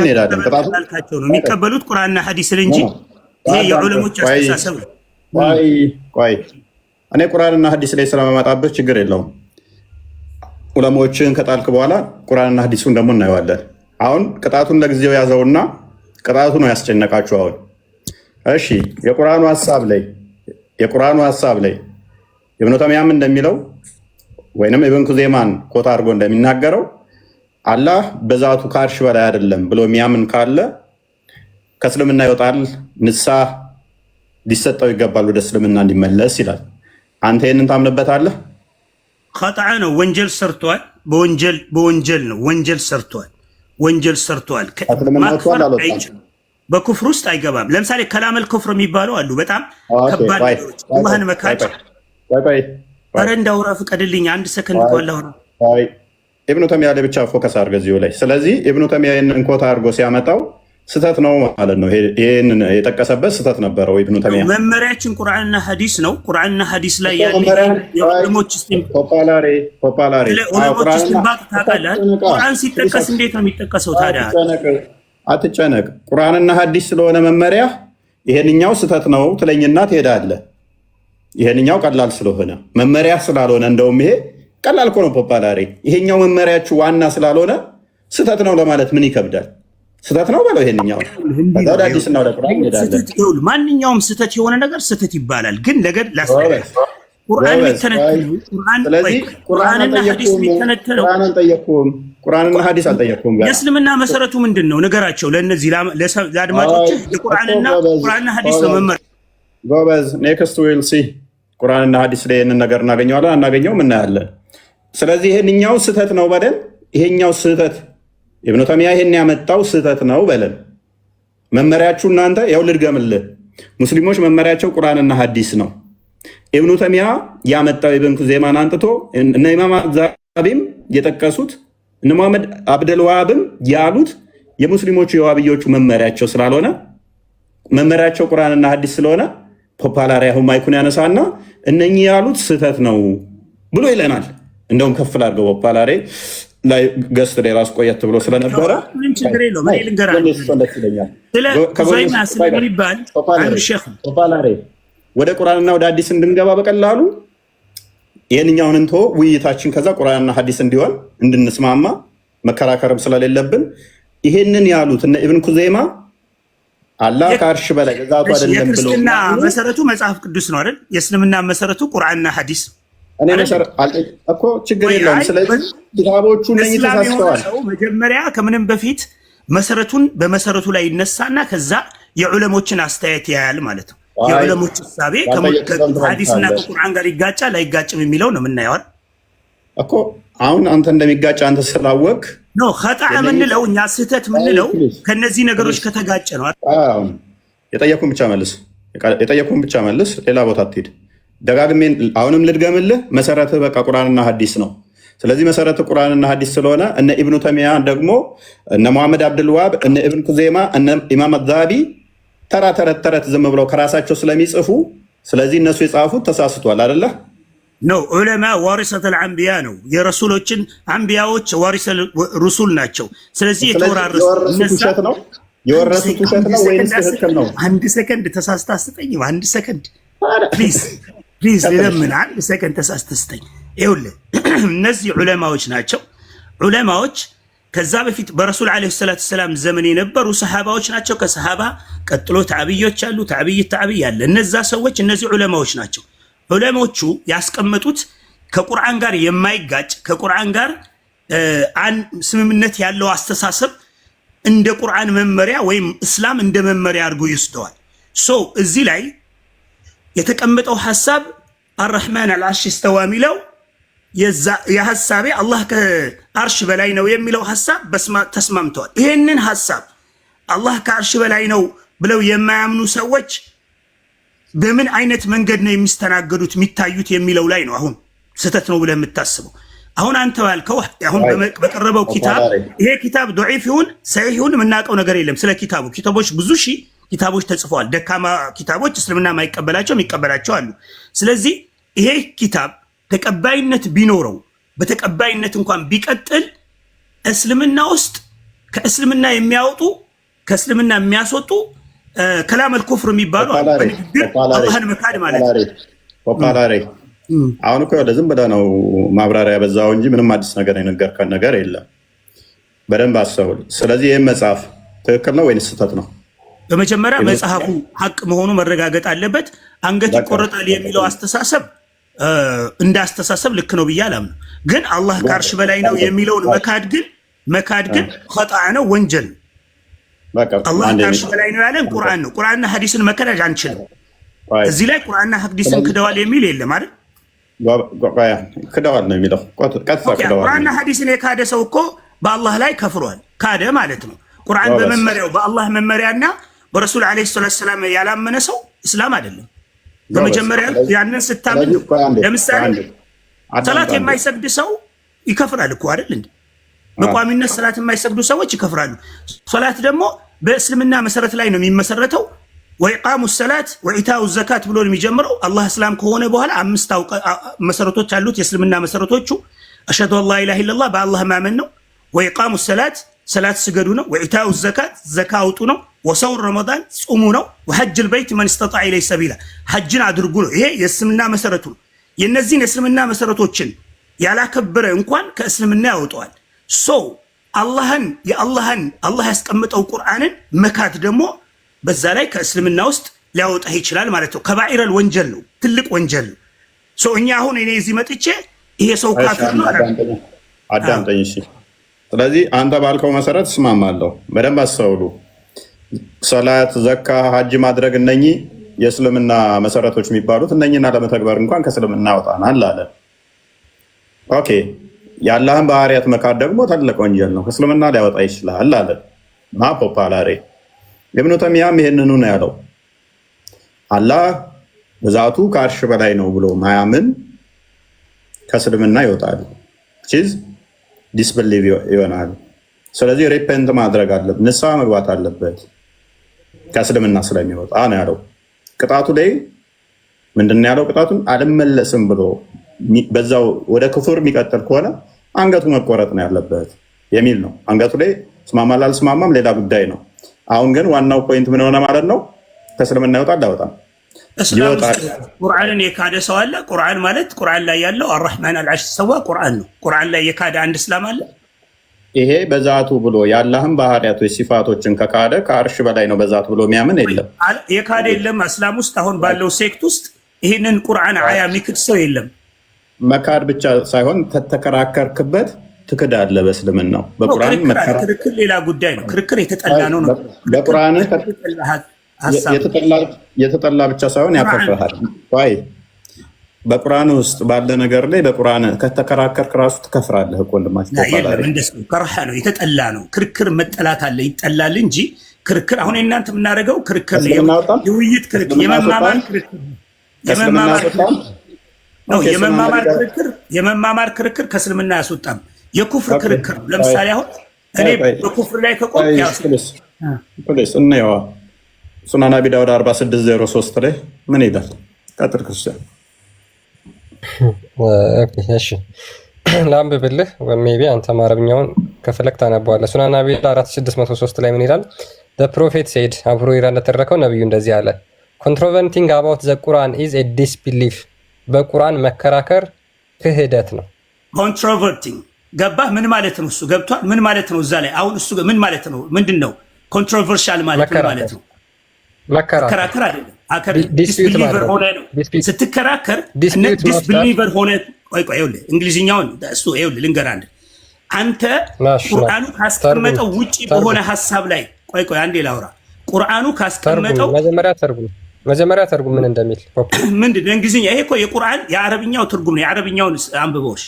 አልካቸው ነው የሚቀበሉት ቁርአንና ሐዲስን እንጂ ይሄ የዑለሞች አስተሳሰብ ነው። ቆይ እኔ ቁርአንና ሐዲስ ላይ ስለማመጣበት ችግር የለውም። ዑለሞችን ከጣልክ በኋላ ቁርአንና ሐዲሱን ደግሞ እናየዋለን። አሁን ቅጣቱን ለጊዜው ያዘውና ቅጣቱ ነው ያስጨነቃችሁ። አሁን እሺ የቁርአኑ ሐሳብ ላይ ኢብኑ ተይሚያም እንደሚለው ወይንም ኢብኑ ኩዘይማን ኮት አድርጎ እንደሚናገረው አላህ በዛቱ ከአርሽ በላይ አይደለም ብሎ የሚያምን ካለ ከእስልምና ይወጣል፣ ንስሐ ሊሰጠው ይገባል፣ ወደ እስልምና እንዲመለስ ይላል። አንተ ይሄንን ታምንበታለህ? ኸጣዓ ነው፣ ወንጀል ሰርቷል። በወንጀል ነው ወንጀል ሰርቷል። በኩፍር ውስጥ አይገባም። ለምሳሌ ከላመል ኩፍር የሚባለው አሉ፣ በጣም ከባድ ነገሮች። አላህን መካድ። ኧረ እንዳውራ ፍቀድልኝ፣ አንድ ሰከንድ ቆላ ሆነ። ኢብኑ ተይሚያ ላይ ብቻ ፎከስ አድርገህ እዚሁ ላይ። ስለዚህ ኢብኑ ተይሚያ ይሄንን ኮታ አድርጎ ሲያመጣው ስህተት ነው ማለት ነው። ይሄንን የጠቀሰበት ስህተት ነበረው ኢብኑ ተይሚያ። መመሪያችን ቁርአንና ሐዲስ ነው። ቁርአንና ሐዲስ ላይ ያለ የዑለሞች ቁርአን ሲጠቀስ እንዴት ነው የሚጠቀሰው ታዲያ? አትጨነቅ። ቁርአንና ሐዲስ ስለሆነ መመሪያ ይሄንኛው ስህተት ነው ትለኝና ትሄዳለህ። ይሄንኛው ቀላል ስለሆነ መመሪያ ስላልሆነ እንደውም ይሄ ቀላል እኮ ነው ፖፓላሪ። ይሄኛው መመሪያችሁ ዋና ስላልሆነ ስህተት ነው ለማለት ምን ይከብዳል? ስህተት ነው በለው። ይሄንኛው ወደ አዲስና ወደ ቁርአን እንሄዳለን። ማንኛውም ስህተት የሆነ ነገር ስህተት ይባላል። ግን ነገር ላስተካክል። ቁርአን የሚተነተነው ቁርአንና ሐዲስ የሚተነተነው ቁርአንና ሐዲስ አልጠየቅኩም። የእስልምና መሰረቱ ምንድን ነው? ነገራቸው ለእነዚህ ለአድማጮች የቁርአንና ሐዲስ ነው መመሪያ። ጎበዝ። ኔክስት ዊል ሲ ቁርአንና ሐዲስ ላይ ይህንን ነገር እናገኘዋለን አናገኘውም እናያለን። ስለዚህ ይሄንኛው ስህተት ነው በለን። ይሄኛው ስህተት ኢብኑ ተይሚያ ይሄን ያመጣው ስህተት ነው በለን። መመሪያችሁ እናንተ ያው ልድገምልህ፣ ሙስሊሞች መመሪያቸው ቁርአንና ሐዲስ ነው። ኢብኑ ተይሚያ ያመጣው ኢብኑ ኩዘይማን አንጥቶ እነ ኢማም ዛቢም የጠቀሱት እነ መሐመድ አብደልዋሃብም ያሉት የሙስሊሞቹ የዋብዮቹ መመሪያቸው ስላልሆነ መመሪያቸው ቁርአንና ሐዲስ ስለሆነ ፖፓላሪ አሁን ማይኩን ያነሳና እነኚህ ያሉት ስህተት ነው ብሎ ይለናል። እንደውም ከፍ ላድርገው ፖፓላሪ ላይ ገስት ላይ ራስ ቆየት ብሎ ስለነበረ ወደ ቁርአንና ወደ ሐዲስ እንድንገባ በቀላሉ ይህንኛውን እንቶ ውይይታችን ከዛ ቁርአንና ሐዲስ እንዲሆን እንድንስማማ መከራከርም ስለሌለብን ይሄንን ያሉት እነ ኢብኑ ኩዘይማ አላህ ከአርሽ በላይ ዛቱ አይደለም ብሎ የክርስትና መሰረቱ መጽሐፍ ቅዱስ ነው አይደል? የእስልምና መሰረቱ ቁርአንና ሐዲስ እኔ እኮ ችግር የለውም። ስለዚህ ኪታቦቹ እነኚህ ተሳስተዋል። መጀመሪያ ከምንም በፊት መሰረቱን በመሰረቱ ላይ ይነሳና ከዛ የዑለሞችን አስተያየት ያያል ማለት ነው። የዑለሞች ሐሳቤ ከሐዲስና ከቁርአን ጋር ይጋጫል አይጋጭም የሚለው ነው የምናየው እኮ። አሁን አንተ እንደሚጋጭ አንተ ስላወቅ ነው ኸጣዕ የምንለው እኛ ስህተት የምንለው ከነዚህ ነገሮች ከተጋጨ ነው። የጠየኩህን ብቻ መልስ፣ ሌላ ቦታ አትሄድ። ደጋግሜ አሁንም ልድገምልህ፣ መሰረትህ በቃ ቁርአንና ሐዲስ ነው። ስለዚህ መሰረት ቁርአንና ሐዲስ ስለሆነ እነ ኢብኑ ተይሚያ ደግሞ እነ መሐመድ አብዱልዋሃብ እነ ኢብኑ ኩዘይማ እነ ኢማም ዛቢ ተራ ተረት ዝም ብለው ከራሳቸው ስለሚጽፉ ስለዚህ እነሱ የጻፉት ተሳስቷል አይደለ? ነው ዑለማ ዋሪሰተል አንቢያ ነው። የረሱሎችን አንቢያዎች ዋሪሰ ሩሱል ናቸው። ስለዚህ የወረሱት ውሸት ነው ወይስ ትክክል ነው? አንድ ሰከንድ ተሳስታ ስጠኝ። አንድ ሰከንድ ፕሊዝ ለምን አንድ ሰከንድ ተሳስታ ስጠኝ። ይኸውልህ እነዚህ ዑለማዎች ናቸው። ዑለማዎች ከዛ በፊት በረሱል ዓለይሂ ሰላቱ ሰላም ዘመን የነበሩ ሰሃባዎች ናቸው። ከሰሃባ ቀጥሎ ታዕቢዮች አሉ። ታዕቢይ አለ። እነዛ ሰዎች እነዚህ ዑለማዎች ናቸው። ዑለሞቹ ያስቀመጡት ከቁርአን ጋር የማይጋጭ ከቁርአን ጋር ስምምነት ያለው አስተሳሰብ እንደ ቁርአን መመሪያ ወይም እስላም እንደ መመሪያ አድርጎ ይወስደዋል። እዚህ ላይ የተቀመጠው ሐሳብ አርረሕማን አልዓርሽ እስተዋ የሚለው የሐሳቤ አላህ ከአርሽ በላይ ነው የሚለው ሐሳብ ተስማምተዋል። ይሄንን ሐሳብ አላህ ከአርሽ በላይ ነው ብለው የማያምኑ ሰዎች በምን አይነት መንገድ ነው የሚስተናገዱት የሚታዩት የሚለው ላይ ነው አሁን ስህተት ነው ብለህ የምታስበው። አሁን አንተ ባልከው አሁን በቀረበው ኪታብ ይሄ ኪታብ ضعيف ይሁን ሰሂህ ይሁን የምናውቀው ነገር የለም። ስለ ኪታቦች ብዙ ሺህ ኪታቦች ተጽፈዋል። ደካማ ኪታቦች እስልምና የማይቀበላቸው የሚቀበላቸው አሉ። ስለዚህ ይሄ ኪታብ ተቀባይነት ቢኖረው በተቀባይነት እንኳን ቢቀጥል እስልምና ውስጥ ከእስልምና የሚያወጡ ከእስልምና የሚያስወጡ ከላመል ኩፍር የሚባሉ አላህን መካድ ማለት ነው። አሁን እኮ ወደ ዝም ብለህ ነው ማብራሪያ በዛው እንጂ ምንም አዲስ ነገር የነገርከን ነገር የለም። በደንብ አስተውል። ስለዚህ ይህም መጽሐፍ ትክክል ነው ወይንስ ስህተት ነው? በመጀመሪያ መጽሐፉ ሐቅ መሆኑ መረጋገጥ አለበት። አንገት ይቆረጣል የሚለው አስተሳሰብ እንዳስተሳሰብ ልክ ነው ብዬ አላምነው። ግን አላህ ከአርሽ በላይ ነው የሚለውን መካድ ግን ኸጣ ነው፣ ወንጀል ነው። አላህ ከአርሽ በላይ ነው ያለን ቁርአን ነው። ቁርአንና ሐዲስን መከዳጅ አንችልም። እዚህ ላይ ቁርአንና ሐዲስን ክደዋል የሚል የለም አይደል? ክደዋል ነው የሚለው። ቁርአንና ሐዲስን የካደ ሰው እኮ በአላህ ላይ ከፍሯል፣ ካደ ማለት ነው። ቁርአን በመመሪያው በአላህ መመሪያና በረሱል ዓለይሂ ሰላም ያላመነ ሰው እስላም አይደለም። በመጀመሪያ ያንን ስታምን ለምሳሌ ሰላት የማይሰግድ ሰው ይከፍራል እኮ አይደል እንዴ? በቋሚነት ሰላት የማይሰግዱ ሰዎች ይከፍራሉ። ሰላት ደግሞ በእስልምና መሰረት ላይ ነው የሚመሰረተው። ወኢቃሙ ሰላት ወኢታኡ ዘካት ብሎ የሚጀምረው አላህ እስላም ከሆነ በኋላ 5 መሰረቶች አሉት። የእስልምና መሰረቶቹ አሽሀዱ አን ላ ኢላሀ ኢለላህ በአላህ ማመን ነው። ወኢቃሙ ሰላት ሰላት ስገዱ ነው። ወኢታኡ ዘካት ዘካ አውጡ ነው። ወሰውም ረመዳን ጹሙ ነው። ወሐጅል በይት መን ስተጣዐ ኢለይሂ ሰቢላ ሐጅን አድርጉ ነው። ይሄ የእስልምና መሰረቱ ነው። የእነዚህን የእስልምና መሰረቶችን ያላከበረ እንኳን ከእስልምና ያወጣዋል። አላህ ያስቀምጠው ቁርአንን መካት ደግሞ በዛ ላይ ከእስልምና ውስጥ ሊያወጣ ይችላል ማለት ነው። ከባኢረል ወንጀል ነው፣ ትልቅ ወንጀል ነው። እኛ አሁን እኔ እዚህ መጥቼ ይሄ ሰው ካፊር ነው አዳምጠኝ እሺ። ስለዚህ አንተ ባልከው መሰረት እስማማለሁ። በደንብ አስተውሉ። ሰላት፣ ዘካ፣ ሀጅ ማድረግ እነኚህ የእስልምና መሰረቶች የሚባሉት እነኚህና ለመተግበር እንኳን ከእስልምና ያወጣናል አለ። ኦኬ፣ የአላህን ባህሪያት መካድ ደግሞ ትልቅ ወንጀል ነው፣ ከእስልምና ሊያወጣ ይችላል አለ። ፖፓላሬ ኢብኑ ተይሚያም ይሄንኑ ነው ያለው። አላህ በዛቱ ከአርሽ በላይ ነው ብሎ ማያምን ከእስልምና ይወጣል፣ ዲስብሊቭ ይሆናል። ስለዚህ ሪፔንት ማድረግ አለበት፣ ንስሐ መግባት አለበት ከእስልምና ስለሚወጣ ነው ያለው። ቅጣቱ ላይ ምንድን ነው ያለው? ቅጣቱን አልመለስም ብሎ በዛው ወደ ክፍር የሚቀጥል ከሆነ አንገቱ መቆረጥ ነው ያለበት የሚል ነው። አንገቱ ላይ ስማማል አልስማማም ሌላ ጉዳይ ነው። አሁን ግን ዋናው ፖይንት ምን ሆነ ማለት ነው? ከእስልምና ይወጣል አይወጣም? ቁርአንን የካደ ሰው አለ? ቁርአን ማለት ቁርአን ላይ ያለው አርራህማን አልዓርሽ ሰዋ ቁርአን ነው። ቁርአን ላይ የካደ አንድ እስላም አለ? ይሄ በዛቱ ብሎ የአላህን ባህሪያቶች ሲፋቶችን ከካደ ከአርሽ በላይ ነው በዛቱ ብሎ የሚያምን የለም። የካደ የለም። እስላም ውስጥ አሁን ባለው ሴክት ውስጥ ይህንን ቁርአን አያ የሚክድ ሰው የለም። መካድ ብቻ ሳይሆን ተተከራከርክበት ትክዳለህ። በእስልምናው በቁርአን ክርክር ሌላ ጉዳይ ነው። ክርክር የተጠላ ነው። በቁርአን የተጠላ ብቻ ሳይሆን ያከፍርሃል። በቁርአን ውስጥ ባለ ነገር ላይ በቁርአን ከተከራከርክ ራሱ ትከፍራለህ እኮ ወንድማችን። ከረሃ ነው፣ የተጠላ ነው። ክርክር መጠላት አለ፣ ይጠላል እንጂ ክርክር አሁን እናንተ የምናደርገው ክርክር ነው። የውይይት ክርክር፣ የመማማር ክርክር ከእስልምና አያስወጣም። የኩፍር ክርክር ነው። ለምሳሌ አሁን እኔ በኩፍር ላይ ከቆም እንየዋ ሱናን አቢ ዳውድ 4603 ላይ ምን ይላል? ቀጥል ክርስቲያን። እሺ ላንብብልህ፣ ሜይ ቢ አንተም አረብኛውን ከፈለክ ታነበዋለህ። ሱናን አቢ ዳውድ 4603 ላይ ምን ይላል? ፕሮፌት ሴድ አቡ ሁረይራ እንደተረከው ነብዩ እንደዚህ አለ፣ ኮንትሮቨርቲንግ አባውት ዘ ቁርአን ኢዝ ኤ ዲስቢሊፍ፣ በቁርአን መከራከር ክህደት ነው። ኮንትሮቨርቲንግ ገባህ? ምን ማለት ነው? እሱ ገብቷል? ምን ማለት ነው? እዛ ላይ አሁን እሱ ምን ማለት ነው? ምንድን ነው ኮንትሮቨርሻል ማለት? ምን ማለት ነው? መከራከር አይደለም። ዲስቢሊቨር ሆነ ነው ስትከራከር፣ ዲስቢሊቨር ሆነ። ቆይ ይኸውልህ እንግሊዝኛውን እሱ ይኸውልህ ልንገርህ አንድ አንተ ቁርአኑ ካስቀመጠው ውጪ በሆነ ሐሳብ ላይ ቆይ አንዴ ላውራ። ቁርአኑ ካስቀመጠው መጀመሪያ ተርጉም ምን እንደሚል ምንድን ነው እንግሊዝኛ? ይሄ እኮ የቁርአን የአረብኛው ትርጉም ነው። የአረብኛውን አንብበውሽ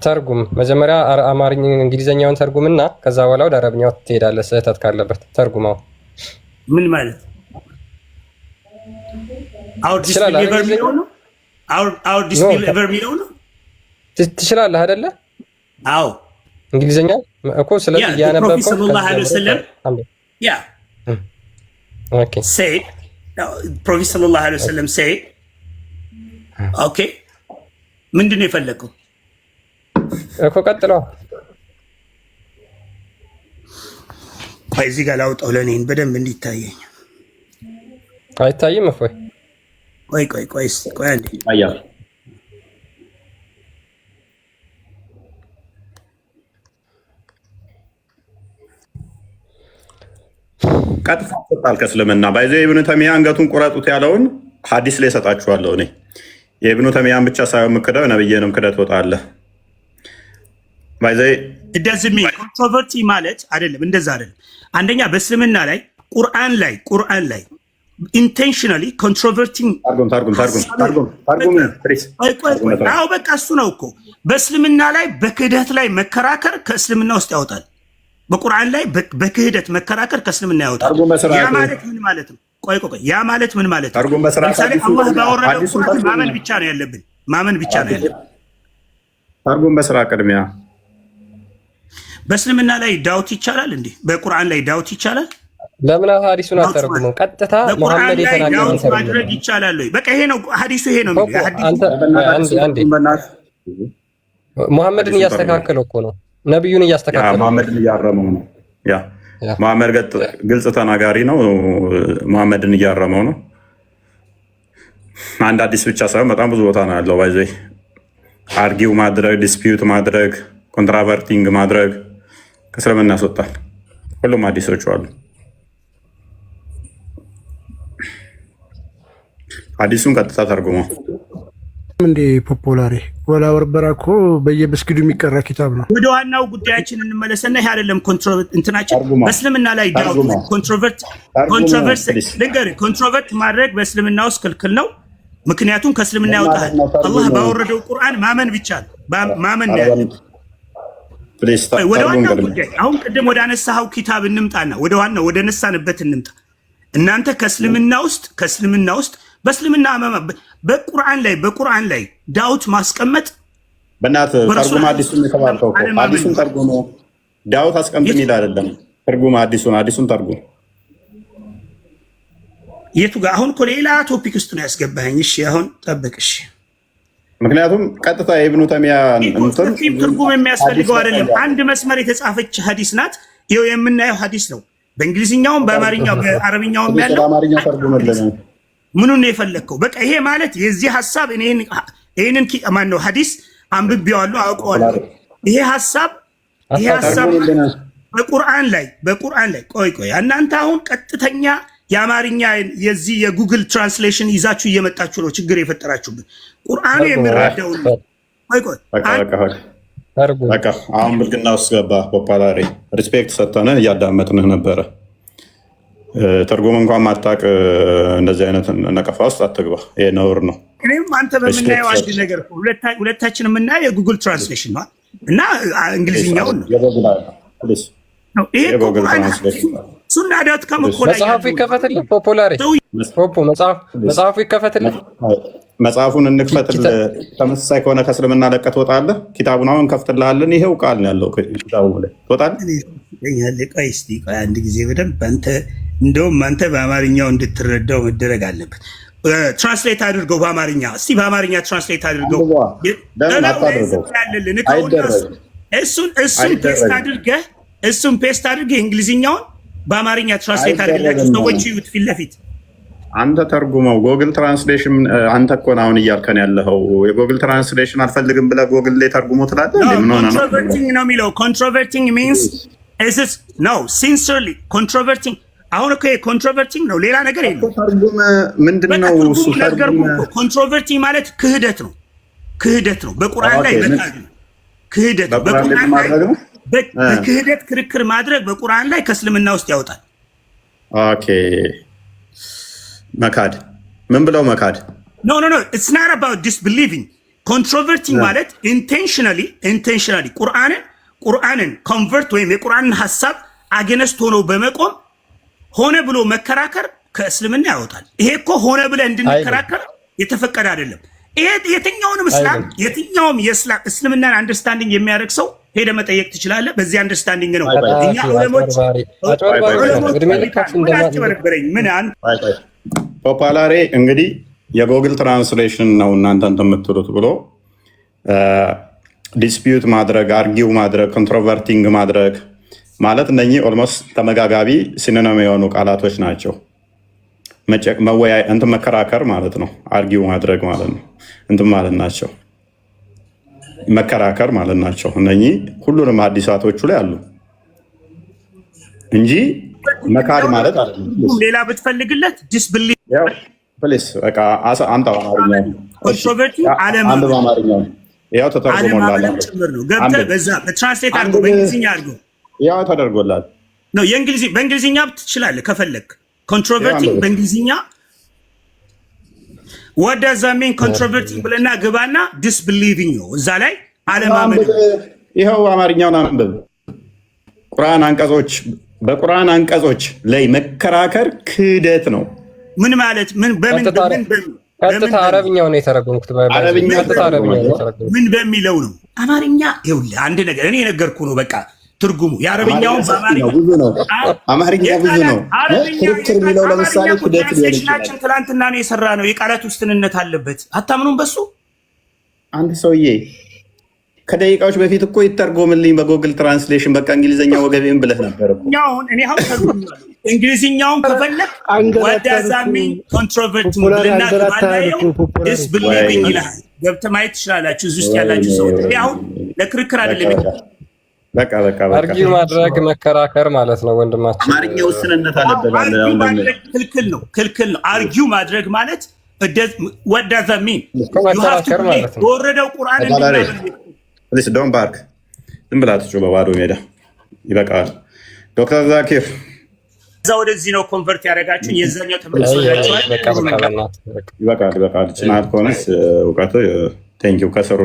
ተርጉም መጀመሪያ አማርኛ እንግሊዝኛውን ተርጉምና ከዛ በኋላ ወደ አረብኛው ትሄዳለህ። ስህተት ካለበት ተርጉማው ምን ማለት አውር ዲስቢሊቨር የሚለው ነው። አውር ዲስቢሊቨር የሚለው ነው። ትችላለህ አይደለ? አዎ እንግሊዝኛ እኮ ስለዚህ ያነበብከው ሰለላሁ ዐለይሂ ወሰለም ያ ኦኬ said ፕሮፌት ሰለላሁ ዐለይሂ ወሰለም said ኦኬ ምንድን ነው የፈለከው እኮ ቀጥለው ቆይ እዚህ ጋር ላውጣው ለኔን በደንብ እንዲታየኝ። አይታይም እፎይ? ቆይ አንዴ አያው ቀጥታ ይሰጣል ከእስልምና ባይዘ ኢብኑ ተይሚያ አንገቱን ቁረጡት ያለውን ሐዲስ ላይ እሰጣችኋለሁ። እኔ የኢብኑ ተይሚያን ብቻ ሳይሆን ምክደው ነብየንም ክደት ወጣለህ ባይዘ እንደዚህ ኮንትሮቨርሲ ማለት አይደለም። እንደዛ አይደለም። አንደኛ በእስልምና ላይ ቁርአን ላይ ኢንቴንሽናሊ ኮንትሮቨርቲንግ አዎ በቃ እሱ ነው እኮ በእስልምና ላይ በክህደት ላይ መከራከር ከእስልምና ውስጥ ያወጣል። በቁርአን ላይ በክህደት መከራከር ከእስልምና ያወጣል። ያ ማለት ምን ማለት ነው? ቆይ ያ ማለት ምን ማለት ነው? ለምሳሌ አላህ ባወረደው ቁርአን ማመን ብቻ ነው ያለብን። ታርጉም በስራ ቅድሚያ በእስልምና ላይ ዳውት ይቻላል እንዴ? በቁርአን ላይ ዳውት ይቻላል? ለምን ሐዲሱን አተረጉመው? ቀጥታ መሐመድ የተናገረው ማድረግ ይቻላል ወይ? በቃ ይሄ ነው ሐዲሱ፣ ይሄ ነው አንዴ መሐመድን እያስተካከለው እኮ ነው፣ ነብዩን እያስተካከለው መሐመድን እያረመው ነው። ያ መሐመድ ግልጽ ተናጋሪ ነው። መሐመድን እያረመው ነው። አንድ አዲስ ብቻ ሳይሆን በጣም ብዙ ቦታ ነው ያለው። ባይዘይ አርጊው ማድረግ፣ ዲስፒዩት ማድረግ፣ ኮንትራቨርቲንግ ማድረግ ከእስልምና ያስወጣል። ሁሉም አዲሶቹ አሉ። አዲሱን ቀጥታ ተርጉሞ እንዴ ፖፑላሪ ወላ ወርበራ እኮ በየመስጊዱ የሚቀራ ኪታብ ነው። ወደ ዋናው ጉዳያችን እንመለስና ይሄ አይደለም እንትናችን በእስልምና ላይ ኮንትሮቨርት ማድረግ በእስልምና ውስጥ ክልክል ነው። ምክንያቱም ከእስልምና ያወጣል። አላህ ባወረደው ቁርአን ማመን ብቻ ማመን ነው ያለው። ወደ ዋናው ጉዳይ አሁን ቅድም ወደ አነሳኸው ኪታብ እንምጣና ወደ ዋናው ወደ ነሳንበት እንምጣ። እናንተ ከእስልምና ውስጥ በእስልምና በቁርአን ላይ ዳውት ማስቀመጥ በእናትህ ተርጉም አዲሱን የተባልከው አዲሱን ተርጉም ዳውት አስቀምጥ የሚል አይደለም። ተርጉም አዲሱን ተርጉም። የቱ ጋር አሁን እኮ ሌላ ቶፒክ ውስጥ ነው ያስገባኸኝ። እሺ አሁን ጠብቅ። እሺ ምክንያቱም ቀጥታ የኢብኑ ተይሚያ ትርጉም የሚያስፈልገው አይደለም። አንድ መስመር የተጻፈች ሐዲስ ናት። ይኸው የምናየው ሐዲስ ነው። በእንግሊዝኛውም በአማርኛው በአረብኛውም ያለው በአማርኛ ተርጉምልን። ምኑን ነው የፈለግከው? በቃ ይሄ ማለት የዚህ ሐሳብ ይሄንን ማነው ሐዲስ አንብቤዋለሁ አውቀዋለሁ። ይሄ ሐሳብ በቁርአን ላይ ቆይ እናንተ አሁን ቀጥተኛ የአማርኛ የዚህ የጉግል ትራንስሌሽን ይዛችሁ እየመጣችሁ ነው ችግር የፈጠራችሁብን። ቁርአኑ የሚረዳው በቃ አሁን ብልግና ውስጥ ገባ። ፖፓላሪ ሪስፔክት ሰጥተንህ እያዳመጥንህ ነበረ። ትርጉም እንኳን ማታቅ እንደዚህ አይነት ነቀፋ ውስጥ አትግባ። ይሄ ነውር ነው። እኔም አንተ በምናየው አንድ ነገር ሁለታችን የምናየው የጉግል ትራንስሌሽን ነው እና እንግሊዝኛውን ነው። ይሄ ሱና ዳት ከም እኮ ላይ መጽሐፉ ይከፈትልህ። ፖፑላሪ መጽሐፉ ይከፈትልህ። መጽሐፉን እንክፈትልህ። ተመሳሳይ ከሆነ ከእስልምና ለቀህ ትወጣለህ። ኪታቡን አሁን እንከፍትልሃለን። ይሄው ቃል ነው ያለው ኪታቡ ላይ ትወጣለህ። ቆይ እስኪ አንድ ጊዜ በደንብ እንደውም አንተ በአማርኛው እንድትረዳው መደረግ አለበት። ትራንስሌት አድርገው በአማርኛ እስቲ በአማርኛ ትራንስሌት አድርገው። እሱን ፔስት አድርገህ እንግሊዝኛውን በአማርኛ ትራንስሌት አድርገላችሁ ሰዎች ይዩት ፊት ለፊት። አንተ ተርጉመው ጎግል ትራንስሌሽን። አንተ እኮ ነው አሁን እያልከን ያለኸው የጎግል ትራንስሌሽን አልፈልግም ብለህ ጎግል ላይ ተርጉሞ ትላለህ። ኮንትሮቨርቲንግ ነው የሚለው። ኮንትሮቨርቲንግ ሚንስ ነው ሲንሰርሊ ኮንትሮቨርቲንግ። አሁን እኮ ኮንትሮቨርቲንግ ነው፣ ሌላ ነገር የለም። ተርጉም ምንድነው እሱ? ኮንትሮቨርቲንግ ማለት ክህደት ነው። በቁርአን ላይ ክህደት ነው። በቁርአን ላይ በክህደት ክርክር ማድረግ በቁርአን ላይ ከእስልምና ውስጥ ያወጣል። ኦኬ መካድ ምን ብለው መካድ? ኖ ኢትስ ናት አባውት ዲስቢሊቪንግ። ኮንትሮቨርቲንግ ማለት ኢንቴንሽናሊ ቁርአንን ኮንቨርት ወይም የቁርአንን ሐሳብ አገነስት ሆኖ በመቆም ሆነ ብሎ መከራከር ከእስልምና ያወጣል። ይሄ እኮ ሆነ ብለህ እንድንከራከር የተፈቀደ አይደለም። ይሄ የትኛውም እስልምናን አንደርስታንዲንግ የሚያደርግ ሰው ሄደ መጠየቅ ትችላለህ። በዚህ አንደርስታንዲንግ ነው እኛ ዑለሞች ፖፓላሬ እንግዲህ የጎግል ትራንስሌሽን ነው እናንተ የምትሉት ብሎ ዲስፒዩት ማድረግ፣ አርጊው ማድረግ፣ ኮንትሮቨርቲንግ ማድረግ ማለት እነኚህ ኦልሞስት ተመጋጋቢ ሲኖኒም የሆኑ ቃላቶች ናቸው። እንትን መከራከር ማለት ነው። አርጊው ማድረግ ማለት ነው። እንትን ማለት ናቸው። መከራከር ማለት ናቸው። እነኚህ ሁሉንም ሐዲሳቶቹ ላይ አሉ እንጂ መካድ ማለት አይደለም። ሌላ ብትፈልግለት ዲስብሊቭ ፕሊስ በቃ አምጣው አማርኛ ኮንትሮቨርሲ አለማመን በአማርኛ ያው ተተርጎሞላል ጭምር ነው። ገብተህ በዛ በትራንስሌት አድርጎ በእንግሊዝኛ አድርጎ ያው ተደርጎላል ነው። በእንግሊዝኛ ትችላለህ ከፈለክ። ኮንትሮቨርሲ በእንግሊዝኛ what does that mean? ኮንትሮቨርሲ ብለና ግባና ዲስብሊቪንግ ነው እዛ ላይ አለማመን። ይኸው አማርኛውን አንብብ። በቁርአን አንቀጾች ላይ መከራከር ክህደት ነው። ምን ማለት ምን በምን ቀጥታ አረብኛው ነው የተረጎምኩት። ምን በሚለው ነው? አማርኛ ይኸውልህ አንድ ነገር እኔ የነገርኩህ ነው። በቃ ትርጉሙ የአረብኛውን በአማርኛ ብዙ ነው። አማርኛ ብዙ ነው። ክርክር የሚለው ለምሳሌ ክህደት ሊሆን ይችላል። ትናንትና ነው የሰራ ነው። የቃላት ውስንነት አለበት። አታምኑም በሱ? አንድ ሰውዬ ከደቂቃዎች በፊት እኮ ይተርጎምልኝ በጎግል ትራንስሌሽን በቃ እንግሊዝኛ ወገቤን ብለህ ነበር እኮ። እኔ አሁን ተርጉሜዋለሁ። እንግሊዝኛውን ከፈለክ ወዳዛሚ ኮንትሮቨርሲ ብለና ዲስብሊቪንግ ይላል። ገብተህ ማየት ትችላላችሁ። እዚህ ውስጥ ያላችሁ ሰዎች አሁን ለክርክር አይደለም። በቃ አርጊው ማድረግ መከራከር ማለት ነው ወንድማችን። አማርኛ ውስንነት አለበት። ክልክል ነው። አርጊው ማድረግ ማለት what does that mean? መከራከር ማለት ነው። ወረደው ቁርአን ፕሊስ ዶንት ባርክ። ዝም ብላችሁ በባዶ ሜዳ ይበቃል። ዶክተር ዛኪር እዛ ወደዚህ ነው ኮንቨርት ያደረጋችሁን። የዛኛው ተመልሶላችኋል። ይበቃል። ጭናት ከሆነስ እውቀቱ ቴንኪው ከስሩ